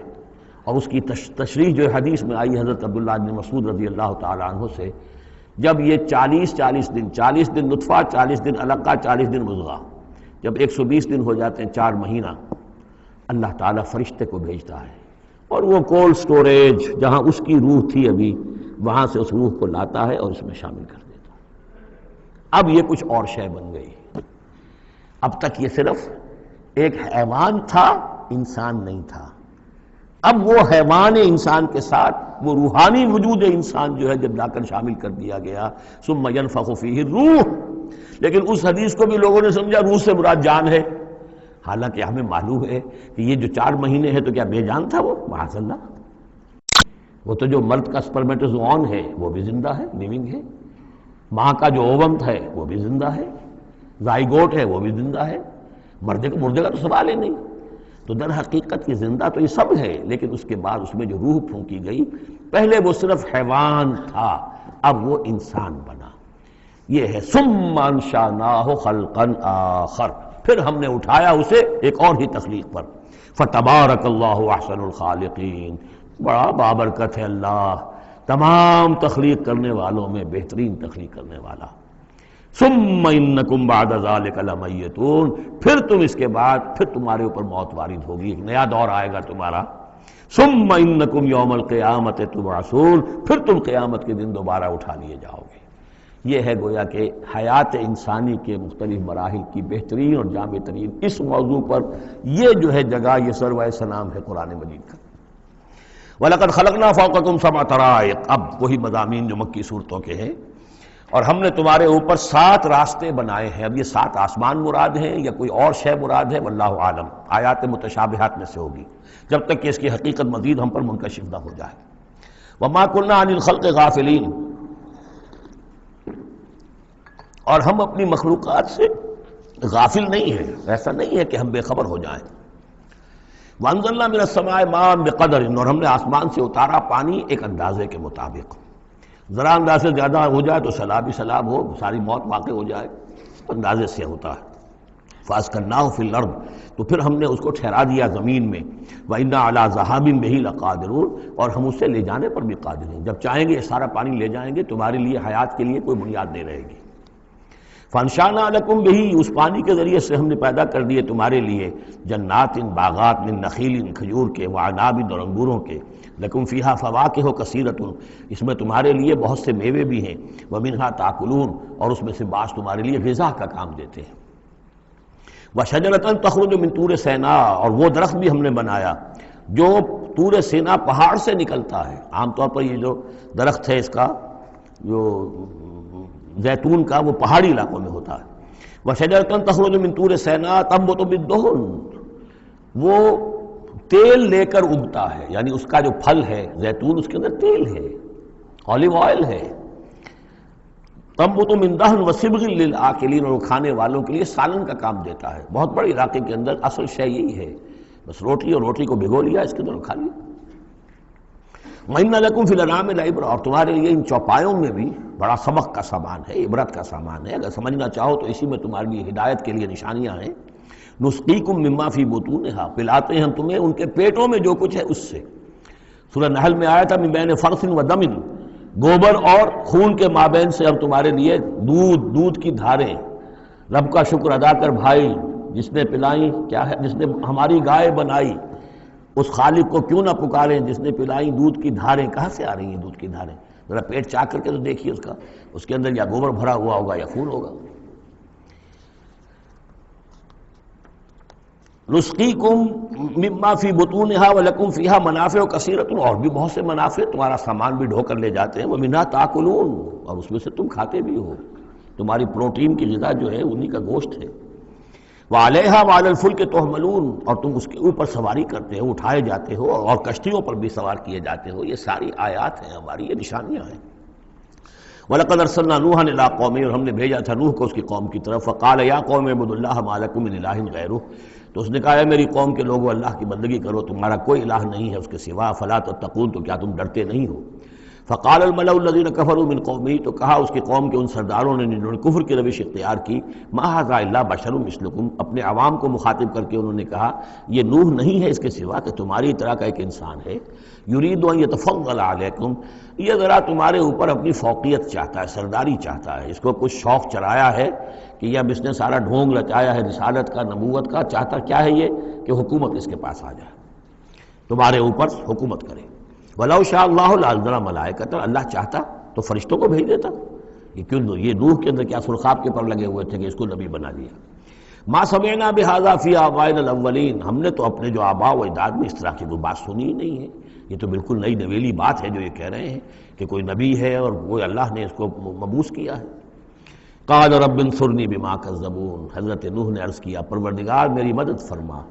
اور اس کی تشریح جو حدیث میں آئی حضرت عبداللہ بن مسعود رضی اللہ تعالیٰ عنہ سے، جب یہ 40 دن نطفہ، 40 دن علقہ، 40 دن مضغہ، جب 120 دن ہو جاتے ہیں، 4 مہینہ، اللہ تعالیٰ فرشتے کو بھیجتا ہے اور وہ کولڈ سٹوریج جہاں اس کی روح تھی ابھی، وہاں سے اس روح کو لاتا ہے اور اس میں شامل کر دیتا ہے۔ اب یہ کچھ اور شے بن گئی۔ اب تک یہ صرف ایک حیوان تھا، انسان نہیں تھا۔ اب وہ حیوان انسان کے ساتھ وہ روحانی وجود انسان جو ہے جب لا کر شامل کر دیا گیا، ثم ينفخ فیہ الروح، لیکن اس حدیث کو بھی لوگوں نے سمجھا روح سے مراد جان ہے، حالانکہ ہمیں معلوم ہے کہ یہ جو 4 مہینے ہے تو کیا بے جان تھا وہ؟ معاذ اللہ، وہ تو جو مرد کا سپرمیٹوزوان ہے وہ بھی زندہ ہے، لیونگ ہے، ماں کا جو اووم ہے وہ بھی زندہ ہے، زائگوٹ ہے وہ بھی زندہ ہے، مردے کا تو سوال ہی نہیں۔ تو در حقیقت یہ زندہ تو یہ سب ہے، لیکن اس کے بعد اس میں جو روح پھونکی گئی، پہلے وہ صرف حیوان تھا، اب وہ انسان بنا۔ یہ ہے ثم انشأناہ خلقا آخر، پھر ہم نے اٹھایا اسے ایک اور ہی تخلیق پر۔ فتبارک اللہ احسن الخالقین، بڑا بابرکت ہے اللہ تمام تخلیق کرنے والوں میں بہترین تخلیق کرنے والا۔ ثم انکم بعد ذلک لمیتون، پھر تم اس کے بعد پھر تمہارے اوپر موت وارد ہوگی، ایک نیا دور آئے گا تمہارا۔ ثم انکم یوم القیامت تبعثون، پھر تم قیامت کے دن دوبارہ اٹھا لیے جاؤ گے۔ یہ ہے گویا کہ حیات انسانی کے مختلف مراحل کی بہترین اور جامع ترین اس موضوع پر یہ جو ہے جگہ، یہ سروۂ سلام ہے قرآن مجید کا۔ وَلَقَدْ خَلَقْنَا فَوْقَكُمْ سَبْعَ طَرَائِقَ، اب وہی مضامین جو مکی صورتوں کے ہیں۔ اور ہم نے تمہارے اوپر 7 راستے بنائے ہیں۔ اب یہ 7 آسمان مراد ہیں یا کوئی اور شے مراد ہے، واللہ عالم، آیات متشابہات میں سے ہوگی، جب تک کہ اس کی حقیقت مزید ہم پر منکشف نہ ہو جائے۔ وَمَا كُنَّا عَنِ الْخَلْقِ غَافِلِينَ، اور ہم اپنی مخلوقات سے غافل نہیں ہیں، ایسا نہیں ہے کہ ہم بے خبر ہو جائیں۔ وَأَنزَلْنَا مِنَ السَّمَاءِ مَاءً بِقَدَرٍ، اور ہم نے آسمان سے اتارا پانی ایک اندازے کے مطابق، ذرا اندازے زیادہ ہو جائے تو سیلاب ہی سیلاب ہو، ساری موت واقع ہو جائے، اندازے سے ہوتا ہے۔ فَأَسْكَنَّاهُ فِي الْأَرْضِ، تو پھر ہم نے اس کو ٹھہرا دیا زمین میں۔ وَإِنَّا عَلَىٰ ذَهَابٍ بِهِ لَقَادِرُونَ، اور ہم اسے لے جانے پر بھی قادر ہیں، جب چاہیں گے یہ سارا پانی لے جائیں گے، تمہارے لیے حیات کے لیے کوئی بنیاد نہیں رہے گی۔ فَأَنشَأْنَا لَكُمْ بِهِ، اس پانی کے ذریعے سے ہم نے پیدا کر دیے تمہارے لیے جنات، باغات، من نخیل، کھجور کے، وعناب، اور انگوروں کے، لکم فیہا فواکہ کثیرۃ، اس میں تمہارے لیے بہت سے میوے بھی ہیں، ومنہا تاکلون، اور اس میں سے بعض تمہارے لیے غذا کا کام دیتے ہیں۔ وشجرۃ تخرج من طور سینا، اور وہ درخت بھی ہم نے بنایا جو طور سینا پہاڑ سے نکلتا ہے۔ عام طور پر یہ جو درخت ہے اس کا جو زیتون کا، وہ پہاڑی علاقوں میں ہوتا ہے۔ وشجرۃ تخرج من طور سینا تنبت بالدہن، وہ تیل لے کر اگتا ہے، یعنی اس کا جو پھل ہے زیتون، اس کے اندر تیل ہے، اولیو آئل ہے۔ تنبت من دہن وصبغ للآکلین، اور وہ کھانے والوں کے لیے سالن کا کام دیتا ہے۔ بہت بڑے علاقے کے اندر اصل شے یہی ہے، بس روٹی، اور روٹی کو بھگو لیا، اس کے اندر کھا لیا۔ وَإِنَّ لَكُمْ فِي الْأَنْعَامِ لَعِبْرَةً، اور تمہارے لیے ان چوپایوں میں بھی بڑا سبق کا سامان ہے، عبرت کا سامان ہے، اگر سمجھنا چاہو تو اسی میں تمہارے لیے ہدایت کے لیے نشانیاں ہیں۔ نُسْقِيكُم مِّمَّا فِي بُطُونِهَا، پلاتے ہیں ہم تمہیں ان کے پیٹوں میں جو کچھ ہے اس سے۔ سورہ نحل میں آیا تھا مِن بَيْنِ فَرْثٍ وَدَمٍ، گوبر اور خون کے مابین سے ہم تمہارے لیے دودھ کی دھاریں۔ رب کا شکر ادا کر بھائی، جس نے پلائیں، کیا ہے، جس نے ہماری گائے بنائی، اس خالق کو کیوں نہ پکاریں جس نے پلائیں دودھ کی دھاریں۔ کہاں سے آ رہی ہیں دودھ کی دھاریں؟ ذرا پیٹ چاک کر کے تو دیکھیے اس کا، اس کے اندر یا گوبر بھرا ہوا ہوگا یا خون ہوگا۔ نسقیکم مما فی بطونہا ولکم فیہا منافع کثیرۃ، اور بھی بہت سے منافع، تمہارا سامان بھی ڈھو کر لے جاتے ہیں، ومنھا تاکلون، اور اس میں سے تم کھاتے بھی ہو، تمہاری پروٹین کی غذا جو ہے انہی کا گوشت ہے، وعلیہا وعلی الفلک تحملون، اور تم اس کے اوپر سواری کرتے ہو، اٹھائے جاتے ہو، اور کشتیوں پر بھی سوار کیے جاتے ہو۔ یہ ساری آیات ہیں ہماری، یہ نشانیاں ہیں۔ وَلَقَدْ أَرْسَلْنَا نُوحًا إِلَىٰ قَوْمِهِ، اور ہم نے بھیجا تھا نوح کو اس کی قوم کی طرف، فَقَالَ يَا قَوْمِ اعْبُدُوا اللَّهَ مَا لَكُم مِّنْ إِلَٰهٍ غَيْرُهُ، تو اس نے کہا ہے میری قوم کے لوگوں اللہ کی بندگی کرو، تمہارا کوئی الہ نہیں ہے اس کے سوا، فَلَا تَتَّقُونَ، تو کیا تم ڈرتے نہیں ہو؟ فقال الملأ الذين كفروا من قومه، تو کہا اس کی قوم کے ان سرداروں نے جنہوں نے کفر کی روش اختیار کی، ما هذا الا بشر مثلكم، اپنے عوام کو مخاطب کر کے انہوں نے کہا یہ نوح نہیں ہے اس کے سوا کہ تمہاری طرح کا ایک انسان ہے، یرید ان يتفضل علیکم، یہ ذرا تمہارے اوپر اپنی فوقیت چاہتا ہے، سرداری چاہتا ہے، اس کو کچھ شوق چرایا ہے کہ اب اس نے سارا ڈھونگ رچایا ہے رسالت کا، نبوت کا، چاہتا کیا ہے یہ کہ حکومت اس کے پاس آ جائے، تمہارے اوپر حکومت کرے۔ وَلَوْ شَاءَ اللَّهُ لَأَنزَلَ مَلَائِكَةً، اللہ چاہتا تو فرشتوں کو بھیج دیتا، یہ کیوں یہ نوح کے اندر کیا سرخاب کے پر لگے ہوئے تھے کہ اس کو نبی بنا دیا۔ مَا سَمِعْنَا بِهَذَا فِي آبَائِنَا الْأَوَّلِينَ، ہم نے تو اپنے جو آباء و اجداد میں اس طرح کی کوئی بات سنی ہی نہیں ہے، یہ تو بالکل نئی نویلی بات ہے جو یہ کہہ رہے ہیں کہ کوئی نبی ہے اور وہ اللہ نے اس کو مبعوث کیا ہے۔ قَالَ رَبِّ انصُرْنِی بِمَا كَذَّبُونِ، حضرت نوح نے عرض کیا پروردگار میری مدد فرما،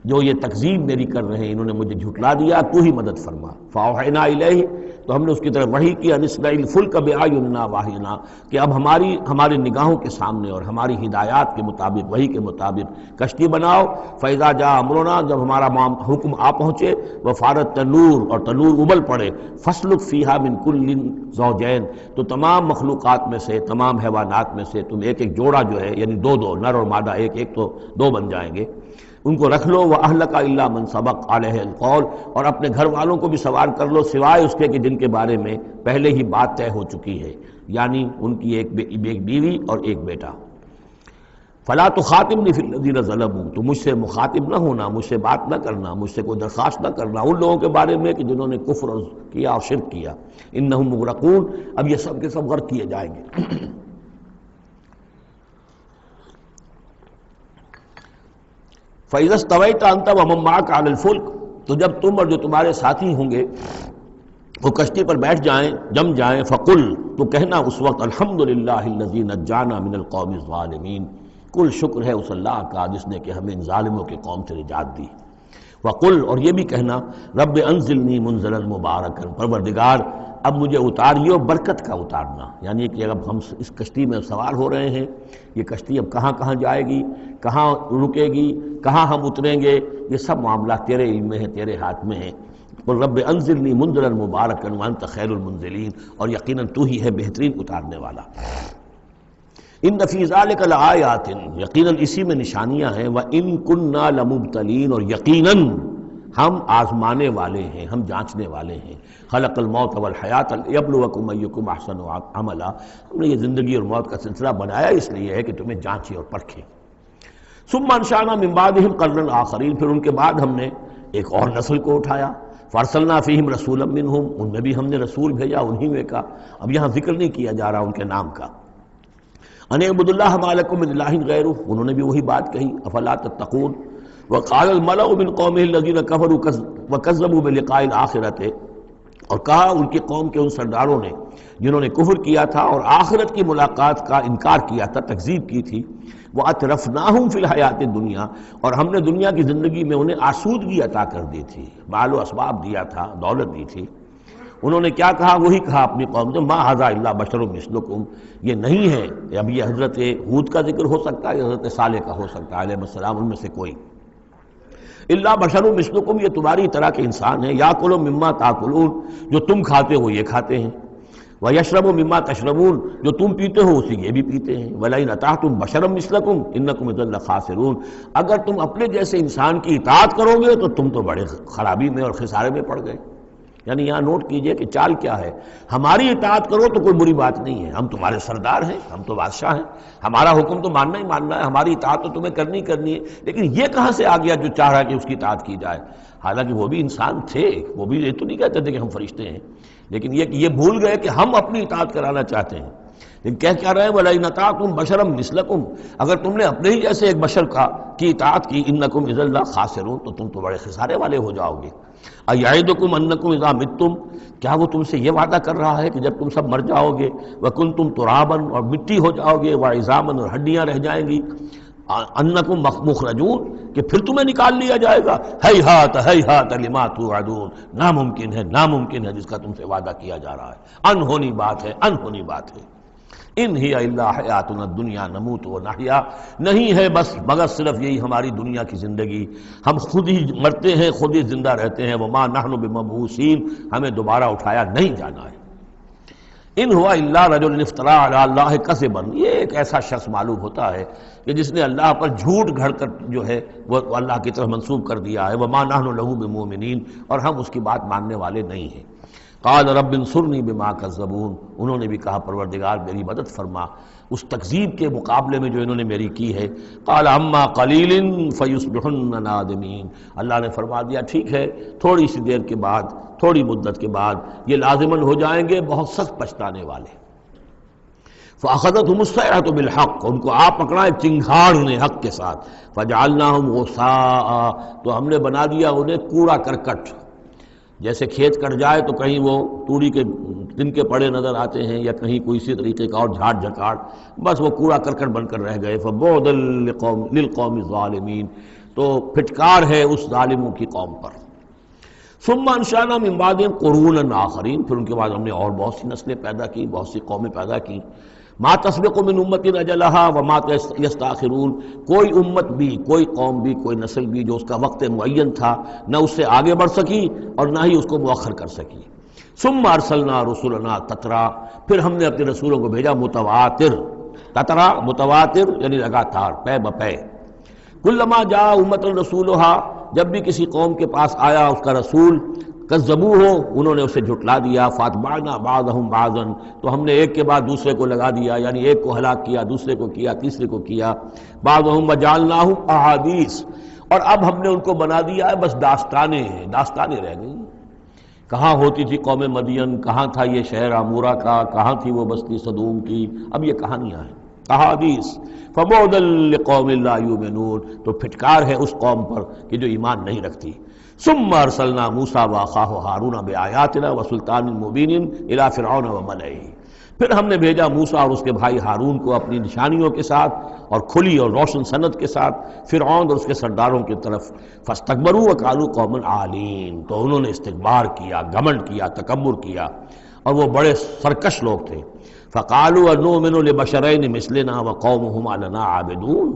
جو یہ تکذیب میری کر رہے ہیں، انہوں نے مجھے جھٹلا دیا، تو ہی مدد فرما۔ فَأَوْحَيْنَا إِلَيْهِ، تو ہم نے اس کی طرف وحی کیا، نِسْنَعِ الْفُلْكَ بِأَعْيُنِنَا وَحْيِنَا، کہ اب ہماری نگاہوں کے سامنے اور ہماری ہدایات کے مطابق، وحی کے مطابق کشتی بناؤ، فَإِذَا جَاءَ أَمْرُنَا، جب ہمارا حکم آ پہنچے، وَفَارَ التَّنُّورُ، اور تنور ابل پڑے، فَاسْلُكْ فِيهَا مِن كُلٍّ زَوْجَيْنِ، تو تمام مخلوقات میں سے، تمام حیوانات میں سے تم ایک ایک جوڑا جو ہے، یعنی دو نر اور مادہ ایک ایک تو دو بن جائیں گے، ان کو رکھ لو، وَأَهْلَكَ إِلَّا مَنْ سَبَقَ عَلَيْهِ الْقَوْلُ، اور اپنے گھر والوں کو بھی سوار کر لو سوائے اس کے کہ جن کے بارے میں پہلے ہی بات طے ہو چکی ہے، یعنی ان کی ایک بیوی اور ایک بیٹا۔ فَلَا تُخَاطِبْنِي فِي الَّذِينَ ظَلَمُوا، تو مجھ سے مخاطب نہ ہونا، مجھ سے بات نہ کرنا، مجھ سے کوئی درخواست نہ کرنا ان لوگوں کے بارے میں کہ جنہوں نے کفر کیا اور شرک کیا، إِنَّهُمْ مُغْرَقُونَ، اب یہ سب کے سب غرق کیے جائیں گے۔ فَإِذَا اسْتَوَيْتَ أَنْتَ وَمَن مَّعَكَ عَلَى الْفُلْكِ، تو جب تم اور جو تمہارے ساتھی ہوں گے وہ کشتی پر بیٹھ جائیں، جم جائیں، فَقُلْ، تو کہنا اس وقت الحمدللہ الذی نجانا من القوم الظالمین، کل شکر ہے اس اللہ کا جس نے کہ ہمیں ان ظالموں کی قوم سے نجات دی۔ وَقُلْ، اور یہ بھی کہنا رب انزلنی منزلا مبارکا، پروردگار اب مجھے اتاریو برکت کا اتارنا، یعنی کہ اب ہم اس کشتی میں سوار ہو رہے ہیں، یہ کشتی اب کہاں کہاں جائے گی، کہاں رکے گی، کہاں ہم اتریں گے، یہ سب معاملات تیرے علم میں ہیں، تیرے ہاتھ میں ہیں۔ قل رب انزلنی منزلا مبارکا وانت خیر المنزلین، اور یقیناً تو ہی ہے بہترین اتارنے والا۔ ان فی ذلک لآیات، یقیناً اسی میں نشانیاں ہیں، وان کنا لمبتلین، اور یقیناً ہم آزمانے والے ہیں، ہم جانچنے والے ہیں۔ خلق الموت والحیات لیبلوکم ایکم احسن عملا، ہم نے یہ زندگی اور موت کا سلسلہ بنایا اس لیے ہے کہ تمہیں جانچے اور پرکھے۔ ثم انشأنا من بعدهم قرنا آخرین، پھر ان کے بعد ہم نے ایک اور نسل کو اٹھایا، فارسلنا فیہم رسولا منہم، ان میں بھی ہم نے رسول بھیجا انہی میں کا، اب یہاں ذکر نہیں کیا جا رہا ان کے نام کا۔ ان اعبدوا اللہ ما لکم من الہ غیرہ، انہوں نے بھی وہی بات کہی، افلا تتقون۔ وقال الملأ من قومه الذین کفروا وکذبوا بلقاء الآخرۃ، اور کہا ان کی قوم کے ان سرداروں نے جنہوں نے کفر کیا تھا اور آخرت کی ملاقات کا انکار کیا تھا، تکذیب کی تھی، وَأَتْرَفْنَاهُمْ فِي الْحَيَاةِ الدُّنْيَا، اور ہم نے دنیا کی زندگی میں انہیں آسودگی عطا کر دی تھی، مال و اسباب دیا تھا، دولت دی تھی۔ انہوں نے کیا کہا، وہی کہا اپنی قوم سے، مَا هَذَا إِلَّا بَشَرٌ مِثْلُكُمْ، یہ نہیں ہے، اب یہ حضرت ہود کا ذکر ہو سکتا ہے، یا حضرت صالح کا ہو سکتا ہے علیہ السلام، ان میں سے کوئی۔ الا بشر مثلکم، یہ تمہاری طرح کے انسان ہیں، یاکل مما تاکلون، جو تم کھاتے ہو یہ کھاتے ہیں، ویشرب مما تشربون، جو تم پیتے ہو اسی یہ بھی پیتے ہیں، ولئن اطعتم بشرا مثلکم انکم اذا لخاسرون، اگر تم اپنے جیسے انسان کی اطاعت کرو گے تو تم تو بڑے خرابی میں اور خسارے میں پڑ گئے۔ یعنی یہاں نوٹ کیجئے کہ چال کیا ہے، ہماری اطاعت کرو تو کوئی بری بات نہیں ہے، ہم تمہارے سردار ہیں، ہم تو بادشاہ ہیں، ہمارا حکم تو ماننا ہی ماننا ہے، ہماری اطاعت تو تمہیں کرنی کرنی ہے۔ لیکن یہ کہاں سے آ گیا جو چاہ رہا ہے کہ اس کی اطاعت کی جائے؟ حالانکہ وہ بھی انسان تھے، وہ بھی یہ تو نہیں کہتے تھے کہ ہم فرشتے ہیں، لیکن یہ بھول گئے کہ ہم اپنی اطاعت کرانا چاہتے ہیں۔ لیکن کہہ کیا رہے ہیں وَلَئِنْ أَطَعْتُمْ بَشَرًا مِثْلَكُمْ، اگر تم نے اپنے ہی جیسے ایک بشر کی اطاعت کی، إِنَّكُمْ إِذًا لَخَاسِرُونَ، تو تم تو بڑے خسارے والے ہو جاؤ گے۔ أَيَعِدُكُمْ أَنَّكُمْ إِذَا مِتُّمْ، کیا وہ تم سے یہ وعدہ کر رہا ہے کہ جب تم سب مر جاؤ گے، وَكُنْتُمْ تُرَابًا، اور مٹی ہو جاؤ گے، وَعِظَامًا، اور ہڈیاں رہ جائیں گی، أَنَّكُمْ مُخْرَجُونَ، کہ پھر تمہیں نکال لیا جائے گا، ہیہات ہیہات لما توعدون، ناممکن ہے ناممکن ہے جس کا تم سے وعدہ کیا جا رہا ہے، انہونی بات ہے انہونی بات ہے۔ ان ہی الا حیاتنا الدنیا نموت و نحیا، نہیں ہے بس مگر صرف یہی ہماری دنیا کی زندگی، ہم خود ہی مرتے ہیں خود ہی زندہ رہتے ہیں، وما نحن بمبعوثین، ہمیں دوبارہ اٹھایا نہیں جانا ہے۔ ان ہوا الا رجل افترا علی اللہ کذبا، یہ ایک ایسا شخص معلوم ہوتا ہے کہ جس نے اللہ پر جھوٹ گھڑ کر جو ہے وہ اللہ کی طرف منسوب کر دیا ہے، وما نحن له بمؤمنین، اور ہم اس کی بات ماننے والے نہیں ہیں۔ قال رب انصرنی بما کذبون، انہوں نے بھی کہا پروردگار میری مدد فرما اس تکذیب کے مقابلے میں جو انہوں نے میری کی ہے۔ قال اما قلیل فیصبحن نادمین، اللہ نے فرما دیا ٹھیک ہے تھوڑی سی دیر کے بعد، تھوڑی مدت کے بعد یہ لازماً ہو جائیں گے بہت سخت پچھتانے والے۔ فاخذتهم الصیحۃ بالحق، ان کو آپ پکڑا ایک چنگھاڑ نے حق کے ساتھ، فجعلناهم غثاء، تو ہم نے بنا دیا انہیں کوڑا کرکٹ، جیسے کھیت کٹ جائے تو کہیں وہ توری کے دن کے پڑے نظر آتے ہیں یا کہیں کوئی اسی طریقے کا اور جھاڑ جھکاڑ، بس وہ کوڑا کرکٹ بن کر رہ گئے۔ فبعدا للقوم الظالمین، تو پھٹکار ہے اس ظالموں کی قوم پر۔ ثم انشأنا من بعدهم قرونا آخرین، پھر ان کے بعد ہم نے اور بہت سی نسلیں پیدا کی، بہت سی قومیں پیدا کی۔ ما تسبق من امت اجلها وما یستاخرون، کوئی امت بھی، کوئی قوم بھی، کوئی نسل بھی جو اس کا وقت معین تھا نہ اس سے آگے بڑھ سکی اور نہ ہی اس کو مؤخر کر سکی۔ ثم ارسلنا رسلنا تترا، پھر ہم نے اپنے رسولوں کو بھیجا متواتر، تترا متواتر یعنی لگاتار، پے بپے۔ کلما جاء امۃ رسولها، جب بھی کسی قوم کے پاس آیا اس کا رسول، کذبوہ، انہوں نے اسے جھٹلا دیا، فاتبعنا بعضهم بعضا، تو ہم نے ایک کے بعد دوسرے کو لگا دیا، یعنی ایک کو ہلاک کیا، دوسرے کو کیا، تیسرے کو کیا۔ بعضهم وجعلناهم احادیث، اور اب ہم نے ان کو بنا دیا ہے بس داستانیں ہیں، داستانیں رہ گئی۔ کہاں ہوتی تھی قوم مدین، کہاں تھا یہ شہر عمورہ کا، کہاں تھی وہ بستی صدوم کی، اب یہ کہانیاں ہیں، احادیث۔ فبعدا لقوم لا یؤمنون، تو پھٹکار ہے اس قوم پر کہ جو ایمان نہیں رکھتی۔ ثم ارسلنا موسیٰ واخاہ ہارون بآیاتنا وسلطان مبین الی فرعون وملئہ، پھر ہم نے بھیجا موسیٰ اور اس کے بھائی ہارون کو اپنی نشانیوں کے ساتھ اور کھلی اور روشن سند کے ساتھ فرعون اور اس کے سرداروں کی طرف۔ فاستکبروا وقالوا قوم عالین، تو انہوں نے استکبار کیا، گھمنڈ کیا، تکبر کیا، اور وہ بڑے سرکش لوگ تھے۔ فقالوا انؤمن لبشرین مثلنا وقومهما لنا عابدون،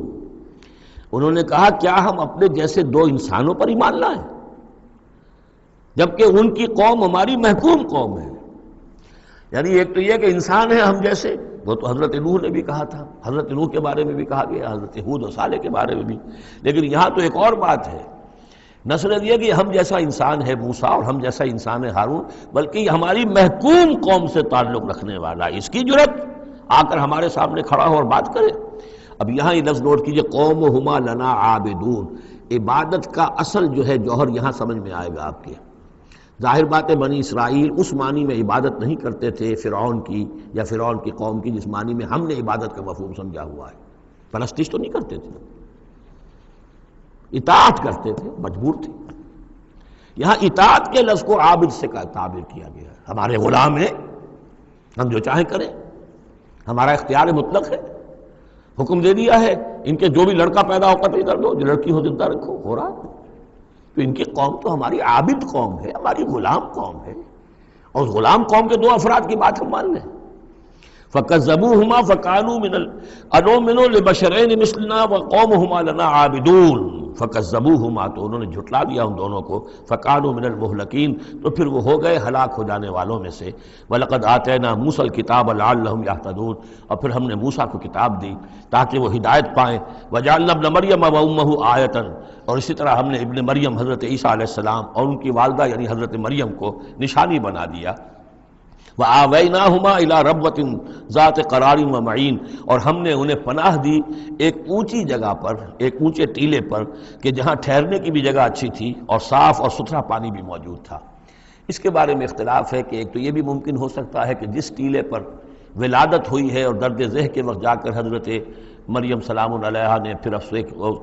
انہوں نے کہا کیا ہم اپنے جیسے دو انسانوں پر ایمان لائیں جبکہ ان کی قوم ہماری محکوم قوم ہے۔ یعنی ایک تو یہ کہ انسان ہے ہم جیسے، وہ تو حضرت نوح نے بھی کہا تھا، حضرت نوح کے بارے میں بھی کہا گیا، حضرت ہود و صالح کے بارے میں بھی، لیکن یہاں تو ایک اور بات ہے، نہ صرف یہ کہ ہم جیسا انسان ہے موسیٰ اور ہم جیسا انسان ہے ہارون، بلکہ یہ ہماری محکوم قوم سے تعلق رکھنے والا، اس کی جرت آ کر ہمارے سامنے کھڑا ہو اور بات کرے۔ اب یہاں یہ لفظ نوٹ کیجئے، قومہما لنا عابدون، عبادت کا اصل جو ہے جوہر یہاں سمجھ میں آئے گا آپ کے۔ ظاہر بات ہے بنی اسرائیل اس معنی میں عبادت نہیں کرتے تھے فرعون کی یا فرعون کی قوم کی جس معنی میں ہم نے عبادت کا مفہوم سمجھا ہوا ہے، پرستش تو نہیں کرتے تھے، اطاعت کرتے تھے، مجبور تھے۔ یہاں اطاعت کے لفظ کو عابد سے تعبیر کیا گیا ہے، ہمارے غلام ہیں، ہم جو چاہیں کریں، ہمارا اختیار مطلق ہے، حکم دے دیا ہے ان کے جو بھی لڑکا پیدا ہو قتل کر دو، جو لڑکی ہو زندہ رکھو، ہو رہا ہے۔ تو ان کی قوم تو ہماری عابد قوم ہے، ہماری غلام قوم ہے، اور اس غلام قوم کے دو افراد کی بات ہم مان لیں۔ فکذبوہما فکانوا من انؤمن لبشرین مثلنا وقومہما لنا عابدون، فکذبوہما تو انہوں نے جھٹلا دیا ان دونوں کو، فکانوا من المہلکین تو پھر وہ ہو گئے ہلاک ہو جانے والوں میں سے۔ وَلَقَدْ آتَيْنَا مُوسَى الْكِتَابَ لَعَلَّهُمْ يَهْتَدُونَ، اور پھر ہم نے موسیٰ کو کتاب دی تاکہ وہ ہدایت پائیں۔ وَجَعَلْنَا ابْنَ مَرْيَمَ وَأُمَّهُ آیَةً، اور اسی طرح ہم نے ابن مریم حضرت عیسیٰ علیہ السلام اور ان کی والدہ یعنی حضرت مریم کو نشانی بنا دیا۔ وَآوَيْنَاهُمَا إِلَىٰ رَبْوَةٍ ذَاتِ قَرَارٍ وَمَعِينٍ، اور ہم نے انہیں پناہ دی ایک اونچی جگہ پر، ایک اونچے ٹیلے پر کہ جہاں ٹھہرنے کی بھی جگہ اچھی تھی اور صاف اور ستھرا پانی بھی موجود تھا۔ اس کے بارے میں اختلاف ہے کہ ایک تو یہ بھی ممکن ہو سکتا ہے کہ جس ٹیلے پر ولادت ہوئی ہے اور درد ذہ کے وقت جا کر حضرت مریم سلام علیہا نے پھر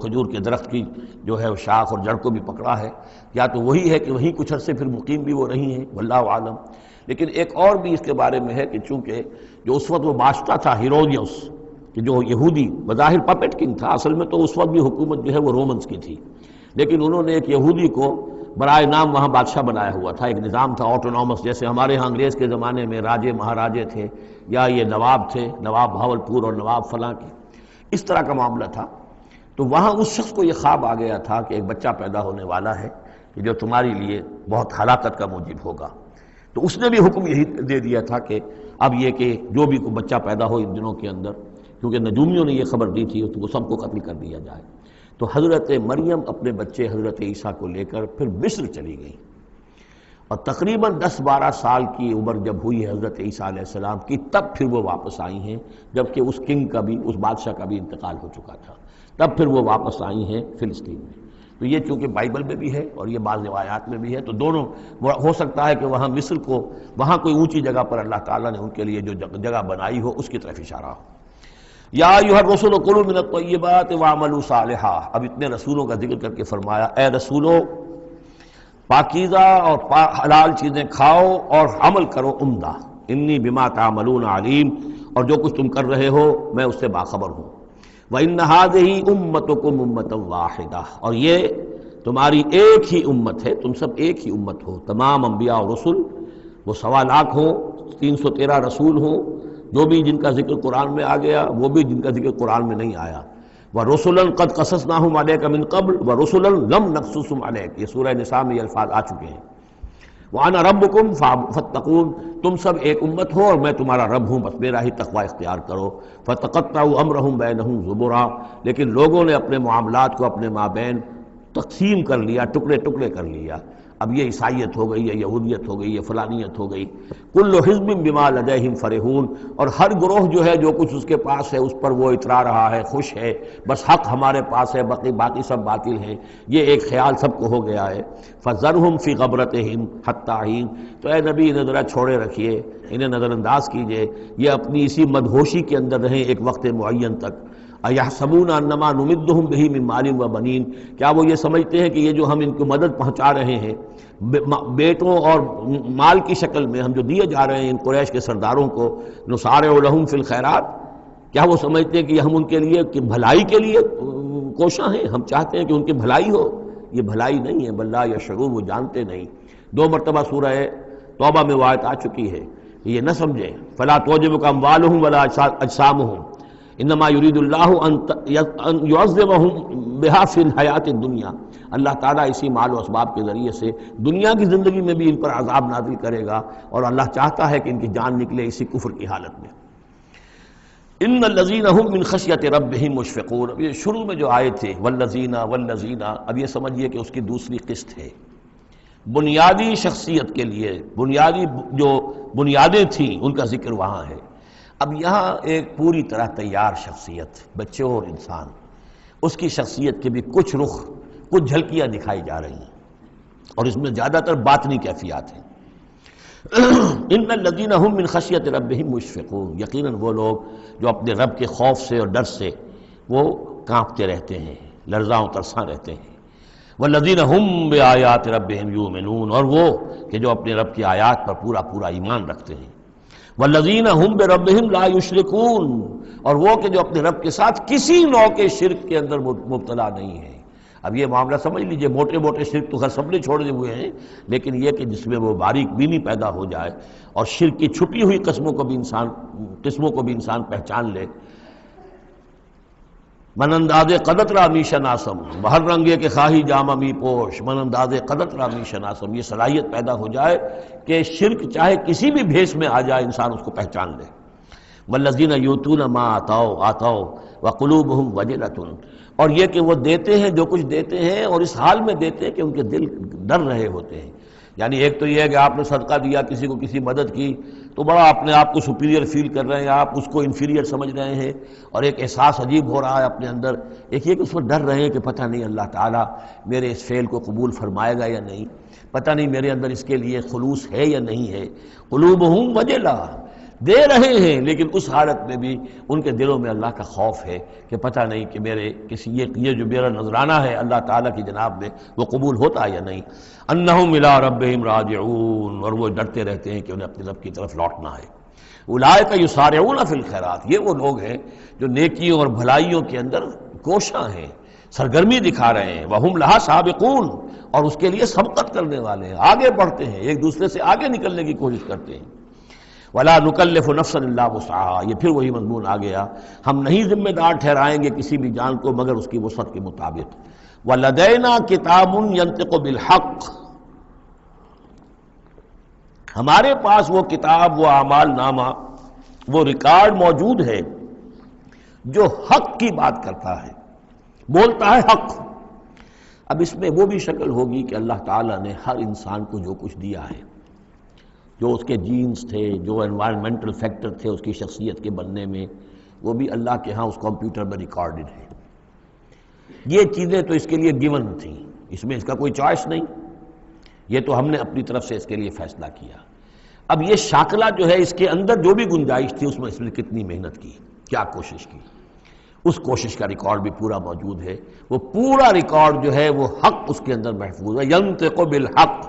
کھجور کے درخت کی جو ہے وہ شاخ اور جڑ کو بھی پکڑا ہے، یا تو وہی ہے کہ وہیں کچھ عرصے پھر مقیم بھی وہ رہی ہیں، واللہ عالم۔ لیکن ایک اور بھی اس کے بارے میں ہے کہ چونکہ جو اس وقت وہ بادشاہ تھا ہیرودیوس، کہ جو یہودی بظاہر پپٹ کنگ تھا، اصل میں تو اس وقت بھی حکومت جو ہے وہ رومنز کی تھی، لیکن انہوں نے ایک یہودی کو برائے نام وہاں بادشاہ بنایا ہوا تھا۔ ایک نظام تھا آٹونومس، جیسے ہمارے ہاں انگریز کے زمانے میں راجے مہاراجے تھے یا یہ نواب تھے، نواب بھاولپور اور نواب فلاں کے، اس طرح کا معاملہ تھا۔ تو وہاں اس شخص کو یہ خواب آ گیا تھا کہ ایک بچہ پیدا ہونے والا ہے کہ جو تمہاری لیے بہت ہلاکت کا موجب ہوگا۔ تو اس نے بھی حکم یہی دے دیا تھا کہ اب یہ کہ جو بھی کوئی بچہ پیدا ہو ان دنوں کے اندر، کیونکہ نجومیوں نے یہ خبر دی تھی تو وہ سب کو قتل کر دیا جائے۔ تو حضرت مریم اپنے بچے حضرت عیسیٰ کو لے کر پھر مصر چلی گئی، اور تقریباً 10-12 سال کی عمر جب ہوئی ہے حضرت عیسیٰ علیہ السلام کی، تب پھر وہ واپس آئی ہیں، جبکہ اس کنگ کا بھی، اس بادشاہ کا بھی انتقال ہو چکا تھا، تب پھر وہ واپس آئی ہیں فلسطین میں۔ تو یہ چونکہ بائبل میں بھی ہے اور یہ بعض روایات میں بھی ہے، تو دونوں ہو سکتا ہے کہ وہاں مصر کو، وہاں کوئی اونچی جگہ پر اللہ تعالیٰ نے ان کے لیے جو جگہ بنائی ہو اس کی طرف اشارہ ہو۔ یا ایھا الرسل کلوا من الطیبات واعملوا صالحا، اب اتنے رسولوں کا ذکر کر کے فرمایا اے رسولو پاکیزہ اور حلال چیزیں کھاؤ اور عمل کرو عمدہ، انی بما تعملون علیم، اور جو کچھ تم کر رہے ہو میں اس سے باخبر ہوں۔ وَإِنَّ هَٰذِهِ أُمَّتُكُمْ أُمَّةً وَاحِدَةً، اور یہ تمہاری ایک ہی امت ہے، تم سب ایک ہی امت ہو۔ تمام انبیاء اور رسل، وہ 1.25 لاکھ ہوں، 313 رسول ہوں، جو بھی جن کا ذکر قرآن میں آ گیا، وہ بھی جن کا ذکر قرآن میں نہیں آیا۔ وَرُسُلًا قَدْ قَصَصْنَاهُمْ عَلَيْكَ مِن قَبْلُ وَرُسُلًا لَمْ نَقْصُصْهُمْ عَلَيْكَ، یہ سورہ نساء میں یہ الفاظ آ چکے ہیں۔ وَأَنَا رَبُّكُمْ فَاتَّقُونِ، تم سب ایک امت ہو اور میں تمہارا رب ہوں، بس میرا ہی تقوی اختیار کرو۔ فَتَقَطَّعُوا أَمْرَهُمْ بَيْنَهُمْ زُبُرًا، لیکن لوگوں نے اپنے معاملات کو اپنے مابین تقسیم کر لیا، ٹکڑے ٹکڑے کر لیا۔ اب یہ عیسائیت ہو گئی، یہ یہودیت ہو گئی، یہ فلانیت ہو گئی۔ کل حزب بما لدیہم فرحون، اور ہر گروہ جو ہے جو کچھ اس کے پاس ہے اس پر وہ اترا رہا ہے، خوش ہے، بس حق ہمارے پاس ہے، باقی سب باطل ہیں، یہ ایک خیال سب کو ہو گیا ہے۔ فذرہم فی غبرتہم حتی حین، تو اے نبی انہیں ذرا چھوڑے رکھیے، انہیں نظر انداز کیجئے، یہ اپنی اسی مدہوشی کے اندر رہیں ایک وقت معین تک۔ اَیَحْسَبُونَ أَنَّمَا نُمِدُّهُم بِهِ مِن مَالٍ وَبَنِینَ، کیا وہ یہ سمجھتے ہیں کہ یہ جو ہم ان کو مدد پہنچا رہے ہیں بیٹوں اور مال کی شکل میں، ہم جو دیے جا رہے ہیں ان قریش کے سرداروں کو، نُسَارِعُ لَهُم فِی الْخَیرَات، کیا وہ سمجھتے ہیں کہ ہم ان کے لیے کہ بھلائی کے لیے کوشاں ہیں، ہم چاہتے ہیں کہ ان کی بھلائی ہو؟ یہ بھلائی نہیں ہے، بل لا یشعرون، وہ جانتے نہیں۔ 2 مرتبہ سورہ توبہ میں وہ آیت آ چکی ہے، یہ نہ سمجھیں۔ فَلَا تُعْجِبُكَ أَمْوَالُهُمْ وَلَا أَجْسَامُهُم انما یرید اللہ ان یعذبہم بہا فی الحیات الدنیا، اللہ تعالیٰ اسی مال و اسباب کے ذریعے سے دنیا کی زندگی میں بھی ان پر عذاب نازل کرے گا، اور اللہ چاہتا ہے کہ ان کی جان نکلے اسی کفر کی حالت میں۔ ان الذین هم من خشیۃ ربہم مشفقون، اب یہ شروع میں جو آئے تھے والذین، اب یہ سمجھیے کہ اس کی دوسری قسط ہے۔ بنیادی شخصیت کے لیے بنیادی جو بنیادیں تھیں ان کا ذکر وہاں ہے۔ اب یہاں ایک پوری طرح تیار شخصیت، بچے اور انسان، اس کی شخصیت کے بھی کچھ رخ، کچھ جھلکیاں دکھائی جا رہی ہیں، اور اس میں زیادہ تر باطنی کیفیات ہیں۔ ان الذین هم من خشیۃ ربہم مشفقون، یقیناً وہ لوگ جو اپنے رب کے خوف سے اور ڈر سے وہ کانپتے رہتے ہیں، لرزاں و ترساں رہتے ہیں۔ والذین هم بآیات ربہم یؤمنون، اور وہ کہ جو اپنے رب کی آیات پر پورا ایمان رکھتے ہیں۔ والذین هم بربہم لا یشرکون، اور وہ کہ جو اپنے رب کے ساتھ کسی نوع کے شرک کے اندر مبتلا نہیں ہے۔ اب یہ معاملہ سمجھ لیجئے، موٹے موٹے شرک تو خیر سب نے چھوڑے ہوئے ہیں، لیکن یہ کہ جس میں وہ باریک بینی پیدا ہو جائے اور شرک کی چھپی ہوئی قسموں کو بھی انسان پہچان لے۔ من انداز قدرت را می شناسم، بہر رنگے کے خواہی جامہ می پوش، من انداز قدرت را می شناسم، یہ صلاحیت پیدا ہو جائے کہ شرک چاہے کسی بھی بھیس میں آ جائے انسان اس کو پہچان لے۔ والذین یؤتون ما آتوا وقلوبہم وجلۃ، اور یہ کہ وہ دیتے ہیں جو کچھ دیتے ہیں اور اس حال میں دیتے ہیں کہ ان کے دل ڈر رہے ہوتے ہیں۔ یعنی ایک تو یہ ہے کہ آپ نے صدقہ دیا، کسی کو کسی مدد کی تو بڑا اپنے آپ کو سپیریئر فیل کر رہے ہیں، آپ اس کو انفیریئر سمجھ رہے ہیں اور ایک احساس عجیب ہو رہا ہے اپنے اندر۔ ایک یہ کہ اس میں ڈر رہے ہیں کہ پتہ نہیں اللہ تعالیٰ میرے اس فعل کو قبول فرمائے گا یا نہیں، پتہ نہیں میرے اندر اس کے لیے خلوص ہے یا نہیں ہے۔ قلوبہم وجلہ، دے رہے ہیں لیکن اس حالت میں بھی ان کے دلوں میں اللہ کا خوف ہے کہ پتہ نہیں کہ میرے کسی یہ جو میرا نذرانہ ہے اللہ تعالیٰ کی جناب میں وہ قبول ہوتا ہے یا نہیں۔ انہم الی ربہم راجعون، اور وہ ڈرتے رہتے ہیں کہ انہیں اپنے رب کی طرف لوٹنا ہے۔ اولئک یسارعون فی الخیرات، یہ وہ لوگ ہیں جو نیکیوں اور بھلائیوں کے اندر کوشاں ہیں، سرگرمی دکھا رہے ہیں۔ وہم لہا سابقون، اور اس کے لیے سبقت کرنے والے ہیں، آگے بڑھتے ہیں، ایک دوسرے سے آگے نکلنے کی کوشش کرتے ہیں۔ وَلَا نُكَلِّفُ نَفْسًا إِلَّا وُسْعَهَا، یہ پھر وہی مضمون آ گیا، ہم نہیں ذمہ دار ٹھہرائیں گے کسی بھی جان کو مگر اس کی وسعت کے مطابق۔ وَلَدَيْنَا كِتَابٌ يَنطِقُ بِالْحَقِّ، ہمارے پاس وہ کتاب، وہ اعمال نامہ، وہ ریکارڈ موجود ہے جو حق کی بات کرتا ہے، بولتا ہے حق۔ اب اس میں وہ بھی شکل ہوگی کہ اللہ تعالیٰ نے ہر انسان کو جو کچھ دیا ہے، جو اس کے جینز تھے، جو انوائرمنٹل فیکٹر تھے اس کی شخصیت کے بننے میں، وہ بھی اللہ کے ہاں اس کمپیوٹر میں ریکارڈڈ ہے۔ یہ چیزیں تو اس کے لیے گیون تھیں، اس میں اس کا کوئی چوائس نہیں، یہ تو ہم نے اپنی طرف سے اس کے لیے فیصلہ کیا۔ اب یہ شاکلہ جو ہے اس کے اندر جو بھی گنجائش تھی اس میں اس نے کتنی محنت کی، کیا کوشش کی، اس کوشش کا ریکارڈ بھی پورا موجود ہے۔ وہ پورا ریکارڈ جو ہے وہ حق اس کے اندر محفوظ ہے، ینطق بالحق۔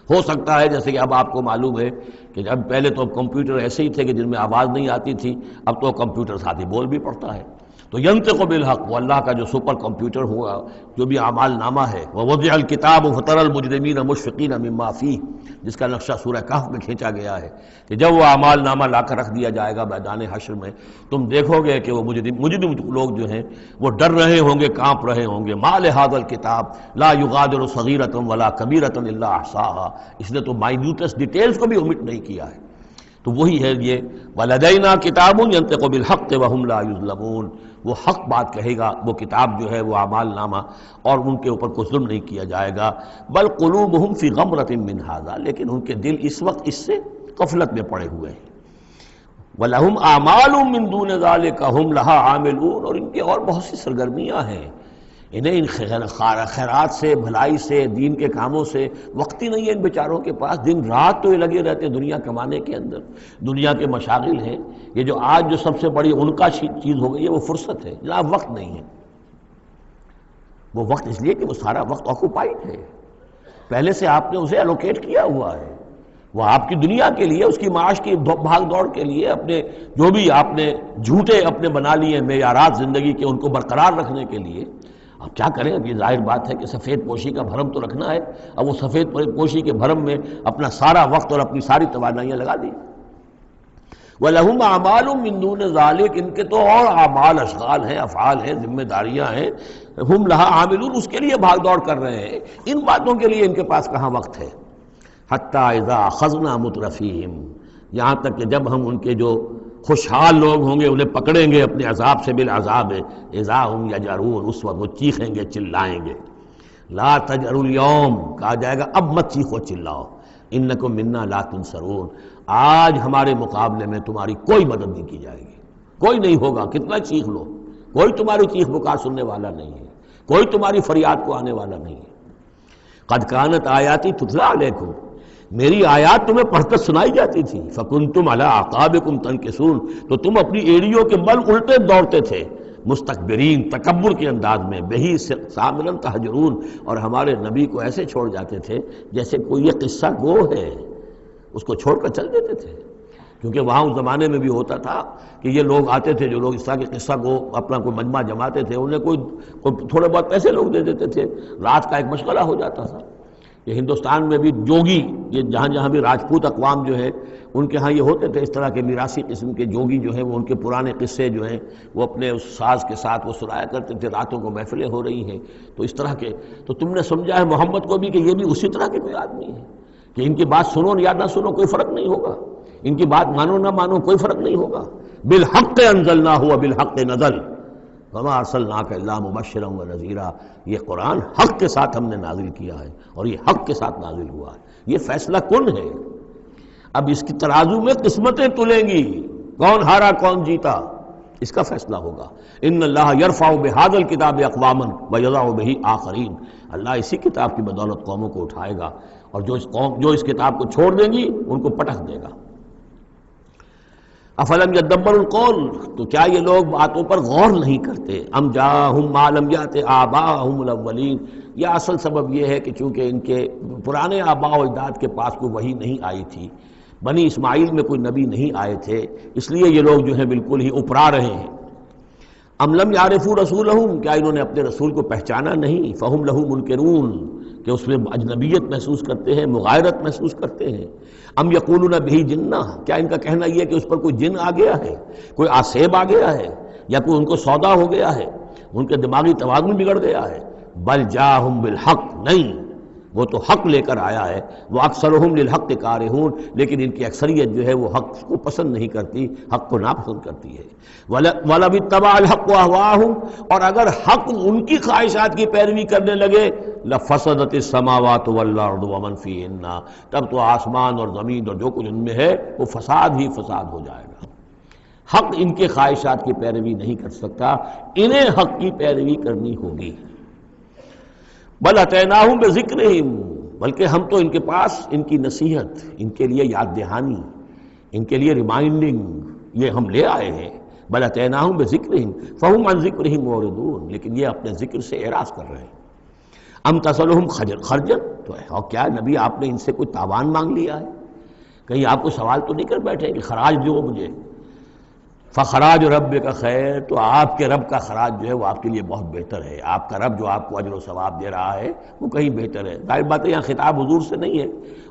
ہو سکتا ہے جیسے کہ اب آپ کو معلوم ہے کہ جب پہلے تو کمپیوٹر ایسے ہی تھے کہ جن میں آواز نہیں آتی تھی، اب تو کمپیوٹر ساتھ ہی بول بھی پڑتا ہے، تو ینطق بالحق، وہ اللہ کا جو سپر کمپیوٹر ہوا، جو بھی اعمال نامہ ہے۔ ووضع الکتاب فتری المجرمین مشفقین مما فیہ، جس کا نقشہ سورہ کہف میں کھینچا گیا ہے کہ جب وہ اعمال نامہ لا کر رکھ دیا جائے گا میدان حشر میں، تم دیکھو گے کہ وہ مجرم لوگ جو ہیں وہ ڈر رہے ہوں گے، کانپ رہے ہوں گے۔ ما لہذا الکتاب لا یغادر صغیرۃ ولا کبیرۃ الا احصاها، اس نے تو مائنیوٹس ڈیٹیلز کو بھی omit نہیں کیا ہے۔ تو وہی ہے یہ وَلَدَيْنَا كِتَابٌ يَنطِقُ بِالْحَقِّ وَهُمْ لَا يُظْلَمُونَ، وہ حق بات کہے گا، وہ کتاب جو ہے وہ اعمال نامہ، اور ان کے اوپر کوئی ظلم نہیں کیا جائے گا۔ بل قلوبہم فی غمرۃ من ھذا، لیکن ان کے دل اس وقت اس سے غفلت میں پڑے ہوئے ہیں۔ وَلَهُمْ أَعْمَالٌ مِّن دُونِ ذَلِكَ هُمْ لَهَا عَامِلُونَ، اور ان کی اور بہت سی سرگرمیاں ہیں، انہیں ان خیرات سے، بھلائی سے، دین کے کاموں سے وقت ہی نہیں ہے ان بیچاروں کے پاس۔ دن رات تو یہ لگے رہتے دنیا کمانے کے اندر، دنیا کے مشاغل ہیں۔ یہ جو آج جو سب سے بڑی ان کا چیز ہو گئی ہے وہ فرصت ہے، جناب وقت نہیں ہے۔ وہ وقت اس لیے کہ وہ سارا وقت آکوپائڈ ہے، پہلے سے آپ نے اسے الوکیٹ کیا ہوا ہے، وہ آپ کی دنیا کے لیے، اس کی معاش کی بھاگ دوڑ کے لیے، اپنے جو بھی آپ نے جھوٹے اپنے بنا لیے معیارات زندگی کے ان کو برقرار رکھنے کے لیے۔ اب کیا کریں، اب یہ ظاہر بات ہے کہ سفید پوشی کا بھرم تو رکھنا ہے، اب وہ سفید پوشی کے بھرم میں اپنا سارا وقت اور اپنی ساری توانائیاں لگا دی۔ وَلَهُمْ أَعْمَالٌ مِّن دُونِ ذَلِكَ، ان کے تو اور اعمال، اشغال ہیں، افعال ہیں، ذمہ داریاں ہیں۔ ہم لہا عاملون، اس کے لیے بھاگ دوڑ کر رہے ہیں، ان باتوں کے لیے ان کے پاس کہاں وقت ہے۔ حَتَّى إِذَا أَخَذْنَا مُتْرَفِيهِمْ، یہاں تک کہ جب ہم ان کے جو خوشحال لوگ ہوں گے انہیں پکڑیں گے اپنے عذاب سے، بالعذاب اذا ہم یجرون، اس وقت وہ چیخیں گے، چلائیں گے۔ لا تجروا اليوم، کہا جائے گا اب مت چیخو چلاؤ، انکم منا لا تنصرون، آج ہمارے مقابلے میں تمہاری کوئی مدد نہیں کی جائے گی، کوئی نہیں ہوگا، کتنا چیخ لو، کوئی تمہاری چیخ پکار سننے والا نہیں ہے، کوئی تمہاری فریاد کو آنے والا نہیں ہے۔ قد کانت آیاتی تتلی علیکم، میری آیات تمہیں پڑھ کر سنائی جاتی تھی، فکنتم علی اعقابکم تنکسون، تو تم اپنی ایڑیوں کے بل الٹے دوڑتے تھے، مستکبرین، تکبر کے انداز میں، بہی سامنا تہجرون، اور ہمارے نبی کو ایسے چھوڑ جاتے تھے جیسے کوئی یہ قصہ گو ہے، اس کو چھوڑ کر چل دیتے تھے، کیونکہ وہاں اس زمانے میں بھی ہوتا تھا کہ یہ لوگ آتے تھے، جو لوگ اس طرح کے قصہ کو اپنا کوئی مجمع جماتے تھے، انہیں کوئی تھوڑے بہت پیسے لوگ دے دیتے تھے، رات کا ایک مشغلہ ہو جاتا تھا۔ یہ ہندوستان میں بھی جوگی، یہ جہاں جہاں بھی راجپوت اقوام جو ہے ان کے ہاں یہ ہوتے تھے، اس طرح کے میراثی قسم کے جوگی جو ہیں وہ ان کے پرانے قصے جو ہیں وہ اپنے اس ساز کے ساتھ وہ سنایا کرتے تھے، راتوں کو محفلیں ہو رہی ہیں تو اس طرح کے۔ تو تم نے سمجھا ہے محمد کو بھی کہ یہ بھی اسی طرح کے کوئی آدمی ہے کہ ان کی بات سنو یا نہ سنو کوئی فرق نہیں ہوگا، ان کی بات مانو نہ مانو کوئی فرق نہیں ہوگا۔ بالحق انزلناہ وبالحق نزل وما ارسلناک الا مبشرا ونذیرا، یہ قرآن حق کے ساتھ ہم نے نازل کیا ہے اور یہ حق کے ساتھ نازل ہوا ہے، یہ فیصلہ کن ہے۔ اب اس کی ترازو میں قسمتیں تلیں گی، کون ہارا کون جیتا اس کا فیصلہ ہوگا۔ ان اللہ یرفع بہذا الکتاب اقواما ویضع بہ آخرین، اللہ اسی کتاب کی بدولت قوموں کو اٹھائے گا، اور جو اس کتاب کو چھوڑ دیں گی ان کو پٹخ دے گا۔ افلم یدبروا القول، تو کیا یہ لوگ باتوں پر غور نہیں کرتے؟ ام جاءہم ما لم یأت آباءہم الاولین، یہ اصل سبب یہ ہے کہ چونکہ ان کے پرانے آباء و اجداد کے پاس کوئی وحی نہیں آئی تھی، بنی اسماعیل میں کوئی نبی نہیں آئے تھے، اس لیے یہ لوگ جو ہیں بالکل ہی اپرا رہے ہیں۔ ام لم یعرفوا رسولہم، کیا انہوں نے اپنے رسول کو پہچانا نہیں؟ فہم لہ منکرون، کہ اس میں اجنبیت محسوس کرتے ہیں، مغایرت محسوس کرتے ہیں۔ ام یقولون بہ جنہ، کیا ان کا کہنا یہ ہے کہ اس پر کوئی جن آ گیا ہے، کوئی آسیب آ گیا ہے، یا کوئی ان کو سودا ہو گیا ہے، ان کے دماغی توازن بگڑ گیا ہے؟ بل جاءہم بالحق، نہیں، وہ تو حق لے کر آیا ہے۔ وہ اکثرہم للحق کارہون، لیکن ان کی اکثریت جو ہے وہ حق کو پسند نہیں کرتی، حق کو ناپسند کرتی ہے۔ وَلَوِ اتَّبَعَ الْحَقُّ أَهْوَاءَهُمْ، اور اگر حق ان کی خواہشات کی پیروی کرنے لگے، لَفَسَدَتِ السَّمَاوَاتُ وَالْأَرْضُ وَمَنْ فِيهِنَّ، تب تو آسمان اور زمین اور جو کچھ ان میں ہے وہ فساد ہی فساد ہو جائے گا۔ حق ان کے خواہشات کی پیروی نہیں کر سکتا، انہیں حق کی پیروی کرنی ہوگی۔ بل اتیناہم بذکرہم، بلکہ ہم تو ان کے پاس ان کی نصیحت، ان کے لیے یاد دہانی، ان کے لیے ریمائنڈنگ یہ ہم لے آئے ہیں۔ بل اتیناہم بذکرہم فہم عن ذکرہم معرضون، لیکن یہ اپنے ذکر سے اعراض کر رہے ہیں۔ ام تسألہم خرجا، تو اور کیا نبی آپ نے ان سے کوئی تاوان مانگ لیا ہے؟ کہیں آپ کو سوال تو نہیں کر بیٹھے کہ خراج دو مجھے؟ فخراج ربک خیر، تو آپ کے رب کا خراج جو ہے وہ آپ کے لیے بہت بہتر ہے۔ آپ کا رب جو آپ کو اجر و ثواب دے رہا ہے وہ کہیں بہتر ہے۔ ظاہر بات ہے یہاں خطاب حضور سے نہیں ہے،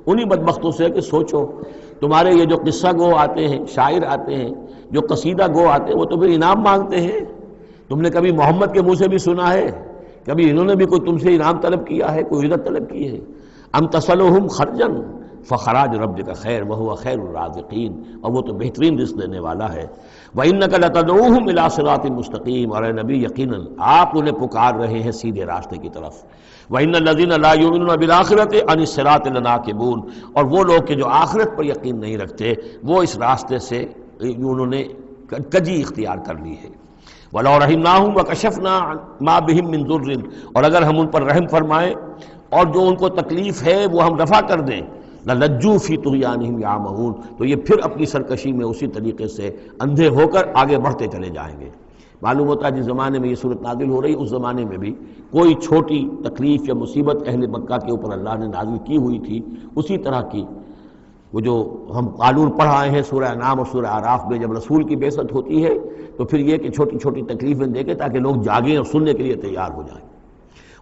انہی بدبختوں سے کہ سوچو تمہارے یہ جو قصہ گو آتے ہیں، شاعر آتے ہیں، جو قصیدہ گو آتے ہیں، وہ تو پھر انعام مانگتے ہیں۔ تم نے کبھی محمد کے منہ سے بھی سنا ہے؟ کبھی انہوں نے بھی کوئی تم سے انعام طلب کیا ہے، کوئی اجرت طلب کی ہے؟ ام تسألہم خرجا فخراج ربک خیر وہو خیر الرازقین، اور وہ تو بہترین رزق دینے والا ہے۔ وَإِنَّكَ لَتَدْعُوهُمْ إِلَىٰ صِرَاطٍ مُسْتَقِيمٍ، اور اے نبی یقیناً آپ انہیں پکار رہے ہیں سیدھے راستے کی طرف۔ وَإِنَّ الَّذِينَ لَا يُؤْمِنُونَ بِالْآخِرَةِ عَنِ الصِّرَاطِ لَنَاكِبُونَ، اور وہ لوگ کہ جو آخرت پر یقین نہیں رکھتے وہ اس راستے سے انہوں نے کجی اختیار کر لی ہے۔ وَلَوْ رَحِمْنَاهُمْ وَكَشَفْنَا مَا بِهِمْ مِنْ ضُرٍّ، اور اگر ہم ان پر رحم فرمائیں اور جو ان کو تکلیف ہے وہ ہم رفع کر دیں، لَلَجُّوا فِي طُغْيَانِهِمْ يَعْمَهُونَ، تو یہ پھر اپنی سرکشی میں اسی طریقے سے اندھے ہو کر آگے بڑھتے چلے جائیں گے۔ معلوم ہوتا ہے جس زمانے میں یہ صورت نازل ہو رہی، اس زمانے میں بھی کوئی چھوٹی تکلیف یا مصیبت اہل مکہ کے اوپر اللہ نے نازل کی ہوئی تھی، اسی طرح کی وہ جو ہم قانون پڑھ آئے ہیں سورہ انعام اور سورہ اعراف میں، جب رسول کی بعثت ہوتی ہے تو پھر یہ کہ چھوٹی چھوٹی تکلیفیں دے کے تاکہ لوگ جاگیں اور سننے کے لیے تیار ہو جائیں۔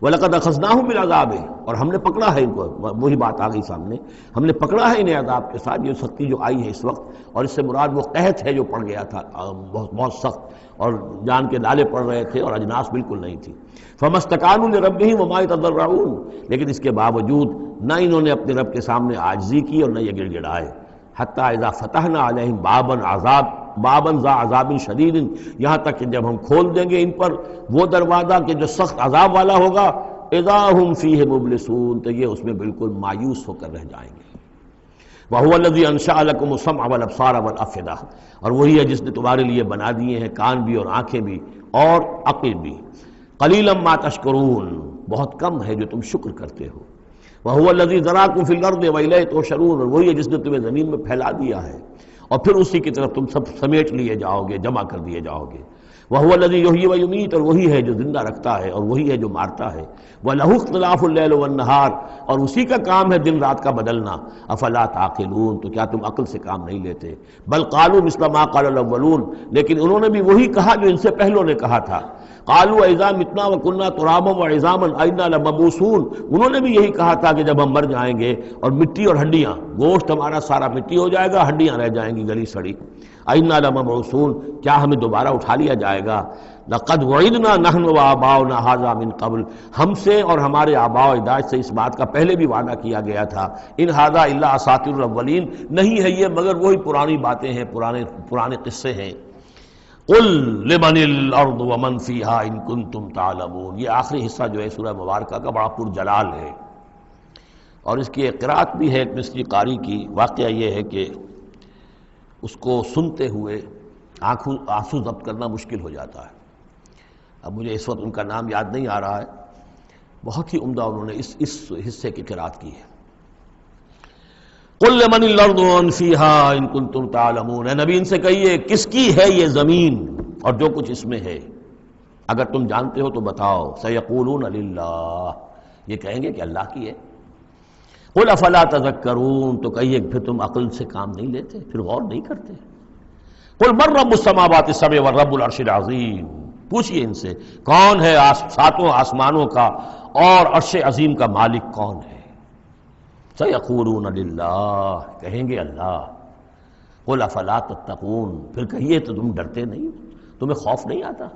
وَلَقَدْ أَخَذْنَاهُمْ بِالْعَذَابِ، اور ہم نے پکڑا ہے ان کو، وہی بات آ گئی سامنے، ہم نے پکڑا ہے انہیں عذاب کے ساتھ، یہ سختی جو آئی ہے اس وقت، اور اس سے مراد وہ قحط ہے جو پڑ گیا تھا بہت بہت سخت، اور جان کے لالے پڑ رہے تھے اور اجناس بالکل نہیں تھی۔ فَمَا اسْتَكَانُوا لِرَبِّهِمْ وَمَا يَتَضَرَّعُونَ، لیکن اس کے باوجود نہ انہوں نے اپنے رب کے سامنے عاجزی کی اور نہ یہ گڑ گڑائے۔ حتیٰ اذا فتحنا علیہم بابا ذا عذاب شدید، یہاں تک کہ جب ہم کھول دیں گے ان پر وہ دروازہ کہ جو سخت عذاب والا ہوگا، اذا ہم فیہ مبلسون، تو یہ اس میں بالکل مایوس ہو کر رہ جائیں گے۔ وَهُوَ الَّذِي أَنشَأَ لَكُمُ السَّمْعَ وَالْأَبْصَارَ وَالْأَفْئِدَةَ، اور وہی ہے جس نے تمہارے لیے بنا دیے ہیں کان بھی اور آنکھیں بھی اور عقل بھی۔ قَلِيلًا مَا تَشْكُرُونَ، بہت کم ہے جو تم شکر کرتے ہو۔ وَهُوَ الَّذِي ذَرَاكُمْ فِي الْأَرْضِ وَإِلَيْهِ تُحْشَرُونَ، اور وہی ہے جس نے تمہیں زمین میں پھیلا دیا ہے اور پھر اسی کی طرف تم سب سمیٹ لیے جاؤ گے، جمع کر دیے جاؤ گے۔ وَهُوَ الَّذِي يُحْيِي وَيُمِيتُ، اور وہی ہے جو زندہ رکھتا ہے اور وہی ہے جو مارتا ہے، وَلَهُ اخْتِلَافُ اللَّيْلِ وَالنَّهَارِ، اور اسی کا کام ہے دن رات کا بدلنا، افلا تعقلون، تو کیا تم عقل سے کام نہیں لیتے؟ بل قالوا مثل ما قال الاولون، لیکن انہوں نے بھی وہی کہا جو ان سے پہلوں نے کہا تھا، قالوا اذا متنا وكنا ترابا وعظاما ائنا لمبعوثون، انہوں نے بھی یہی کہا تھا کہ جب ہم مر جائیں گے اور مٹی اور ہڈیاں، گوشت ہمارا سارا مٹی ہو جائے گا، ہڈیاں رہ جائیں گی گلی سڑی، ائنا لمبعوثون، کیا ہمیں دوبارہ اٹھا لیا جائے گا؟ لقد وعدنا نحن وآباؤنا هذا من قبل، ہم سے اور ہمارے آباء و اجداد سے اس بات کا پہلے بھی وعدہ کیا گیا تھا، ان هذا الا اساطیر الاولین، نہیں ہے یہ مگر وہی پرانی باتیں ہیں، پرانے قصے ہیں۔ قل لمن الارض ومن فیها ان کنتم تعلمون، یہ آخری حصہ جو ہے سورہ مبارکہ کا بڑا پرجلال ہے، اور اس کی ایک قرأت بھی ہے ایک مصری قاری کی۔ واقعہ یہ ہے کہ اس کو سنتے ہوئے آنسو ضبط کرنا مشکل ہو جاتا ہے۔ اب مجھے اس وقت ان کا نام یاد نہیں آ رہا ہے، بہت ہی عمدہ انہوں نے اس حصے کی قرأت کی ہے۔ قل لمن الارض ومن فیها ان کنتم تعلمون، اے نبی ان سے کہیے کس کی ہے یہ زمین اور جو کچھ اس میں ہے، اگر تم جانتے ہو تو بتاؤ۔ سیقولون للہ، یہ کہیں گے کہ اللہ کی ہے۔ قل افلا تذکرون، تو کہیے پھر تم عقل سے کام نہیں لیتے، پھر غور نہیں کرتے۔ قل من رب السماوات السبع ورب العرش العظیم، پوچھئے ان سے کون ہے ساتوں آسمانوں کا اور عرش عظیم کا مالک کون ہے؟ سیقولون للہ، کہیں گے اللہ۔ قل افلا تتقون، پھر کہیے تو تم ڈرتے نہیں، تمہیں خوف نہیں آتا؟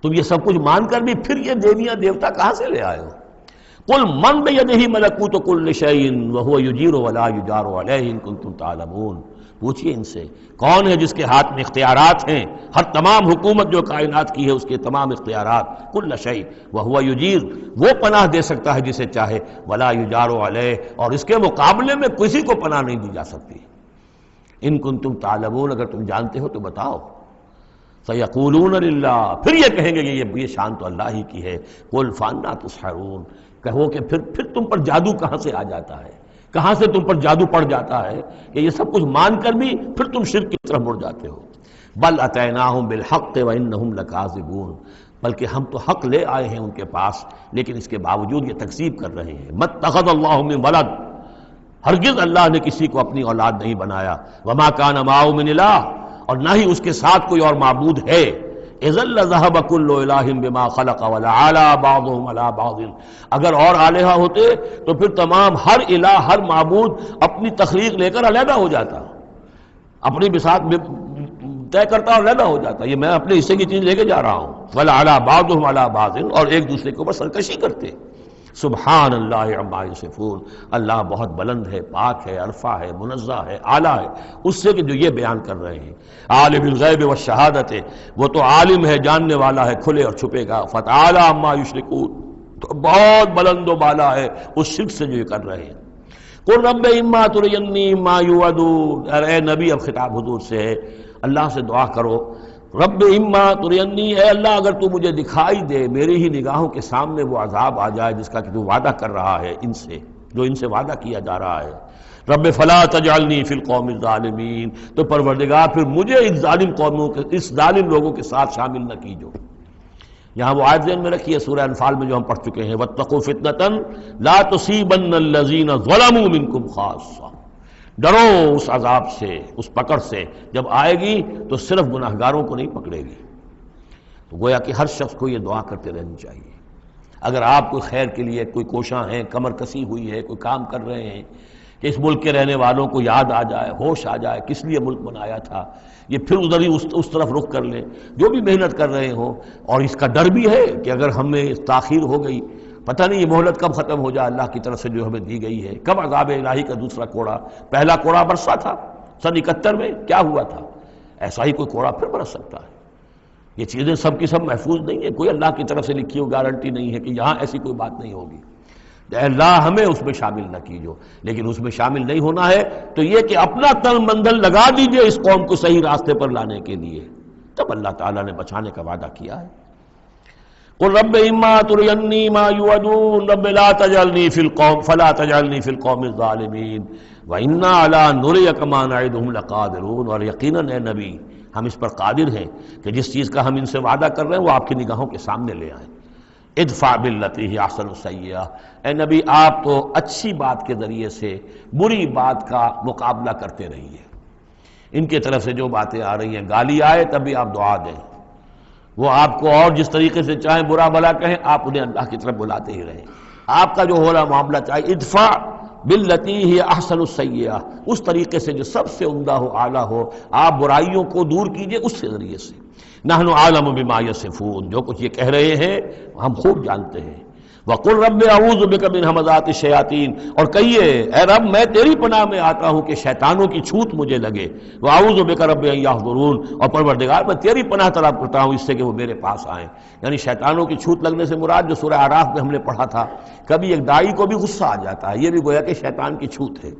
تم یہ سب کچھ مان کر بھی پھر یہ دیویاں دیوتا کہاں سے لے آئے ہو؟ قل من بیدہ ملکوت کل شیء وہو یجیر ولا یجار علیہ ان کنتم تعلمون، پوچھئے ان سے کون ہے جس کے ہاتھ میں اختیارات ہیں، ہر تمام حکومت جو کائنات کی ہے اس کے تمام اختیارات، کل شیء وہو یجیر، وہ پناہ دے سکتا ہے جسے چاہے، ولا یجار علیہ، اور اس کے مقابلے میں کسی کو پناہ نہیں دی جا سکتی۔ ان کنتم تعلمون، اگر تم جانتے ہو تو بتاؤ۔ سیقولون للہ، پھر یہ کہیں گے کہ یہ شان تو اللہ ہی کی ہے۔ قل فانا تسحرون، کہو کہ پھر تم پر جادو کہاں سے آ جاتا ہے، کہاں سے تم پر جادو پڑ جاتا ہے کہ یہ سب کچھ مان کر بھی پھر تم شرک کی طرف مڑ جاتے ہو۔ بل اتیناہم بالحق وانہم لکاذبون، بلکہ ہم تو حق لے آئے ہیں ان کے پاس، لیکن اس کے باوجود یہ تکذیب کر رہے ہیں۔ متخذ اللہ من ولد، ہرگز اللہ نے کسی کو اپنی اولاد نہیں بنایا، وما کان معہ من الہ، اور نہ ہی اس کے ساتھ کوئی اور معبود ہے۔ اذا لذهب كل الہ بما خلق ولعلى بعضهم على بعض، اگر اور الہہ ہوتے تو پھر تمام ہر الہ ہر معبود اپنی تخلیق لے کر علیحدہ ہو جاتا، اپنی بساط طے کرتا اور علیحدہ ہو جاتا، یہ میں اپنے حصے کی چیز لے کے جا رہا ہوں۔ ولعلى بعضهم على بعض، اور ایک دوسرے کے اوپر سرکشی کرتے۔ سبحان اللہ عما یصفون، اللہ بہت بلند ہے، پاک ہے، عرفہ ہے، منزہ ہے، اعلیٰ ہے اس سے کہ جو یہ بیان کر رہے ہیں۔ عالم الغیب والشہادت، وہ تو عالم ہے، جاننے والا ہے کھلے اور چھپے گا۔ فتعالی عما یشرکون، تو بہت بلند و بالا ہے اس شرک سے جو یہ کر رہے ہیں۔ قل رب اما ترینی ما یوعدون، اے نبی اب خطاب حضور سے ہے، اللہ سے دعا کرو، رب اما ترینی، اے اللہ اگر تو مجھے دکھائی دے، میری ہی نگاہوں کے سامنے وہ عذاب آ جائے جس کا کہ تو وعدہ کر رہا ہے ان سے، جو ان سے وعدہ کیا جا رہا ہے۔ رب فلا تجعلنی فی القوم الظالمین، تو پروردگار پھر مجھے اس ظالم قوموں کے، اس ظالم لوگوں کے ساتھ شامل نہ کیجو۔ یہاں وہ آیت ذہن میں رکھیے سورہ انفال میں جو ہم پڑھ چکے ہیں، واتقوا فتنة لا تصیبن الذین ظلموا منکم خاصہ، ڈرو اس عذاب سے، اس پکڑ سے، جب آئے گی تو صرف گناہگاروں کو نہیں پکڑے گی۔ تو گویا کہ ہر شخص کو یہ دعا کرتے رہنی چاہیے۔ اگر آپ کوئی خیر کے لیے کوئی کوشاں ہیں، کمر کسی ہوئی ہے، کوئی کام کر رہے ہیں کہ اس ملک کے رہنے والوں کو یاد آ جائے، ہوش آ جائے کس لیے ملک بنایا تھا، یہ پھر ادھر ہی اس طرف رخ کر لیں، جو بھی محنت کر رہے ہوں، اور اس کا ڈر بھی ہے کہ اگر ہمیں تاخیر ہو گئی، پتہ نہیں یہ مہلت کب ختم ہو جائے اللہ کی طرف سے جو ہمیں دی گئی ہے، کب عذاب الہی کا دوسرا کوڑا، پہلا کوڑا برسا تھا سن 71 میں، کیا ہوا تھا، ایسا ہی کوئی کوڑا پھر برس سکتا ہے۔ یہ چیزیں سب کی سب محفوظ نہیں ہیں، کوئی اللہ کی طرف سے لکھی ہوئی گارنٹی نہیں ہے کہ یہاں ایسی کوئی بات نہیں ہوگی۔ اے اللہ ہمیں اس میں شامل نہ کیجو، لیکن اس میں شامل نہیں ہونا ہے تو یہ کہ اپنا تن مندل لگا دیجئے اس قوم کو صحیح راستے پر لانے کے لیے، تب اللہ تعالیٰ نے بچانے کا وعدہ کیا ہے۔ قل رب اما ترینی ما یوعدون رب لا تجعلنی فی القوم فلا تجعلنی فی القوم الظالمین وانا علی نریک ما نعدہم لقادرون، اور یقیناً اے نبی ہم اس پر قادر ہیں کہ جس چیز کا ہم ان سے وعدہ کر رہے ہیں وہ آپ کی نگاہوں کے سامنے لے آئیں۔ ادفع باللتی ہی احسن السیئہ، اے نبی آپ تو اچھی بات کے ذریعے سے بری بات کا مقابلہ کرتے رہیے۔ ان کی طرف سے جو باتیں آ رہی ہیں، گالی آئے تب بھی آپ دعا دیں، وہ آپ کو اور جس طریقے سے چاہیں برا بھلا کہیں، آپ انہیں اللہ کی طرف بلاتے ہی رہیں۔ آپ کا جو ہو رہا معاملہ چاہیے ادفع باللتی ہی احسن السیئہ، اس طریقے سے جو سب سے عمدہ ہو، اعلیٰ ہو، آپ برائیوں کو دور کیجئے اس کے ذریعے سے۔ نحن اعلم بما یصفون، جو کچھ یہ کہہ رہے ہیں ہم خوب جانتے ہیں۔ وقل رب اعوذ بک من ہمزات الشیاطین، اور کہیے اے رب میں تیری پناہ میں آتا ہوں کہ شیطانوں کی چھوت مجھے لگے۔ واعوذ بک رب ان یحضرون، اور پروردگار میں تیری پناہ طلب کرتا ہوں اس سے کہ وہ میرے پاس آئیں۔ یعنی شیطانوں کی چھوت لگنے سے مراد جو سورہ اعراف میں ہم نے پڑھا تھا، کبھی ایک داعی کو بھی غصہ آ جاتا ہے، یہ بھی گویا کہ شیطان کی چھوت ہے۔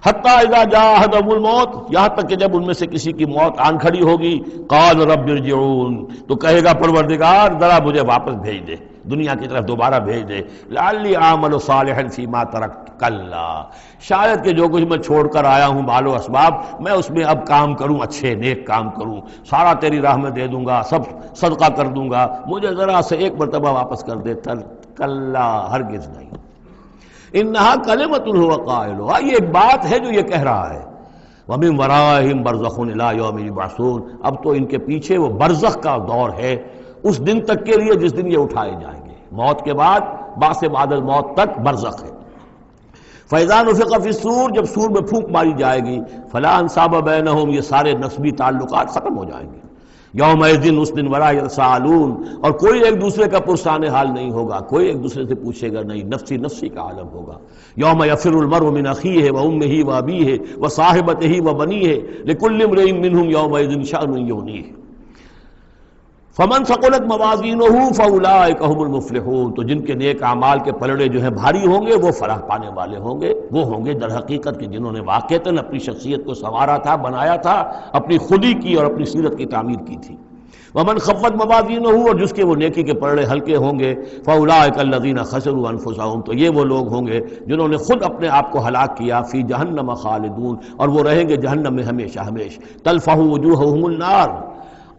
حتیٰ اذا جاء احدهم الموت، یہاں تک کہ جب ان میں سے کسی کی موت آن کھڑی ہوگی، قال رب ارجعون، تو کہے گا پروردگار ذرا مجھے واپس بھیج دے، دنیا کی طرف دوبارہ بھیج دے۔ لعلی اعمل صالحا فیما ترکت، کلا، شاید کہ جو کچھ میں چھوڑ کر آیا ہوں بال و اسباب، میں اس میں اب کام کروں، اچھے نیک کام کروں، سارا تیری راہ میں دے دوں گا، سب صدقہ کر دوں گا، مجھے ذرا سے ایک مرتبہ واپس کر دے۔ کلا، ہرگز نہیں۔ انہا کلمۃ هو قائلھا، یہ ایک بات ہے جو یہ کہہ رہا ہے۔ ومن ورائہم برزخ الی یوم یبعثون، اب تو ان کے پیچھے وہ برزخ کا دور ہے، اس دن تک کے لیے جس دن یہ اٹھائے جائیں گے، موت کے بعد، بعث بعد الموت تک برزخ ہے۔ فَإِذَا نُفِخَ فِي الصُّورِ، جب سور میں پھونک ماری جائے گی، فَلَا أَنْسَابَ بَيْنَهُمْ، یہ سارے نسبی تعلقات ختم ہو جائیں گے۔ یومئذ، اس دن، ولا یتساءلون، اور کوئی ایک دوسرے کا پرسان حال نہیں ہوگا، کوئی ایک دوسرے سے پوچھے گا نہیں، نفسی نفسی کا عالم ہوگا۔ یوم یفر المرء من اخیہ وامہ وابیہ وصاحبتہ وبنیہ لکل امرئ منہم یومئذ شأن یغنیہ۔ فمن ثقلت موازینہ فاولئک هم المفلحون، تو جن کے نیک اعمال کے پلڑے جو ہیں بھاری ہوں گے وہ فلاح پانے والے ہوں گے، وہ ہوں گے در حقیقت کہ جنہوں نے واقعتاً اپنی شخصیت کو سنوارا تھا، بنایا تھا، اپنی خودی کی اور اپنی سیرت کی تعمیر کی تھی۔ ومن خفت موازینہ، اور جس کے وہ نیکی کے پلڑے ہلکے ہوں گے، فاولئک الذین خسروا انفسهم، تو یہ وہ لوگ ہوں گے جنہوں نے خود اپنے آپ کو ہلاک کیا۔ فی جہنم خالدون، اور وہ رہیں گے جہنم میں ہمیشہ ہمیش۔ تلفح وجوہہم النار،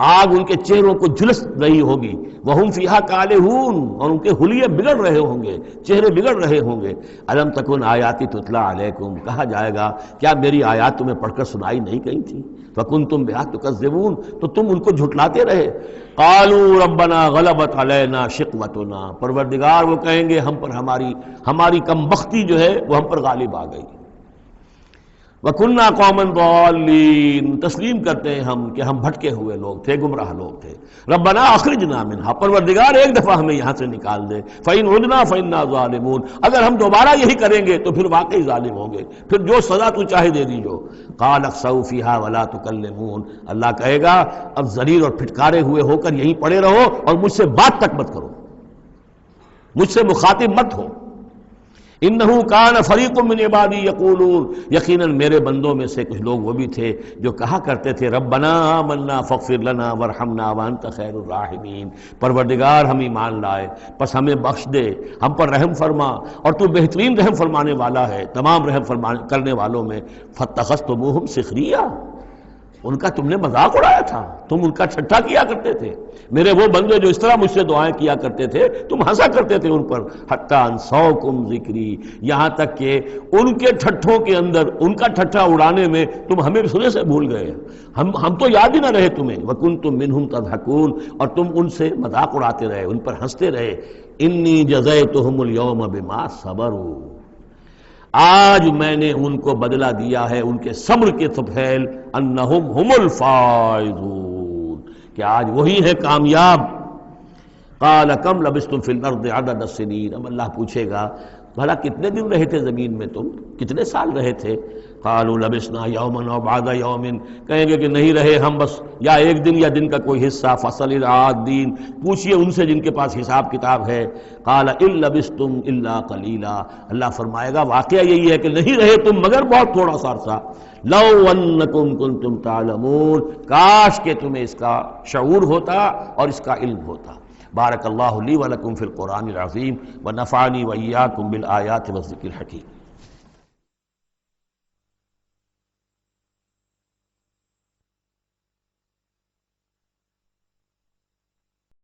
آگ ان کے چہروں کو جھلس رہی ہوگی۔ وہم فیہا کالہون، اور ان کے حلیے بگڑ رہے ہوں گے، چہرے بگڑ رہے ہوں گے۔ الم تکن آیاتی تتلی علیکم، کہا جائے گا کیا میری آیات تمہیں پڑھ کر سنائی نہیں گئی تھی؟ فکنتم بہا تکذبون، تو تم ان کو جھٹلاتے رہے۔ قالوا ربنا غلبت علینا شقوتنا، پروردگار وہ کہیں گے ہم پر ہماری کم بختی جو ہے وہ ہم پر غالب آ گئی۔ وَكُنَّا قَوْمًا ضَالِّينَ، تسلیم کرتے ہیں ہم کہ ہم بھٹکے ہوئے لوگ تھے، گمراہ لوگ تھے۔ ربنا اخرجنا منہا، پروردگار ایک دفعہ ہمیں یہاں سے نکال دے۔ فَإِنْ عُدْنَا فَإِنَّا ظَالِمُونَ، اگر ہم دوبارہ یہی کریں گے تو پھر واقعی ظالم ہوں گے، پھر جو سزا تو چاہے دے دیجو۔ قَالَ اخْسَئُوا فِيهَا وَلَا تُكَلِّمُونَ، اللہ کہے گا اب ذلیل اور پھٹکارے ہوئے ہو کر یہیں پڑے رہو اور مجھ سے بات تک مت کرو، مجھ سے مخاطب مت ہو۔ انہو کان فریق من عبادی یقولون، یقیناً میرے بندوں میں سے کچھ لوگ وہ بھی تھے جو کہا کرتے تھے ربنا آمنا فاغفر لنا وارحمنا وانت خیر الراحمین، پروردگار ہم ایمان لائے پس ہمیں بخش دے، ہم پر رحم فرما، اور تو بہترین رحم فرمانے والا ہے تمام رحم کرنے والوں میں۔ فاتخذتموہم سخریہ، ان کا تم نے مذاق اڑایا تھا، تم ان کا ٹھٹھا کیا کرتے تھے، میرے وہ بندے جو اس طرح مجھ سے دعائیں کیا کرتے تھے تم ہنسا کرتے تھے ان پر۔ حتی انسوکم ذکری، یہاں تک کہ ان کے ٹھٹھوں کے اندر، ان کا ٹھٹھا اڑانے میں تم ہمیں سنے سے بھول گئے، ہم تو یاد ہی نہ رہے تمہیں۔ وکنتم منہم تضحکون، اور تم ان سے مذاق اڑاتے رہے، ان پر ہنستے رہے۔ انی جزیتہم اليوم بما صبروا، آج میں نے ان کو بدلہ دیا ہے ان کے صبر کے طفیل، انہم ہم الفائزون، کہ آج وہی ہے کامیاب۔ قال کم لبثتم فی الارض عدد السنین، اب اللہ پوچھے گا بھلا کتنے دن رہے تھے زمین میں، تم کتنے سال رہے تھے؟ قالوا لبثنا یوما او بعض یوم، کہیں گے کہ نہیں رہے ہم بس یا ایک دن یا دن کا کوئی حصہ۔ فصل العادین، پوچھئے ان سے جن کے پاس حساب کتاب ہے۔ قال ان لبثتم الا قلیلا، اللہ فرمائے گا واقعہ یہی ہے کہ نہیں رہے تم مگر بہت تھوڑا سا عرصہ۔ لو انکم کنتم تعلمون، کاش کہ تمہیں اس کا شعور ہوتا اور اس کا علم ہوتا۔ بارک اللہ لی ولکم فی القرآن العظیم ونفعنی وإیاکم بالآیات والذکر الحکیم۔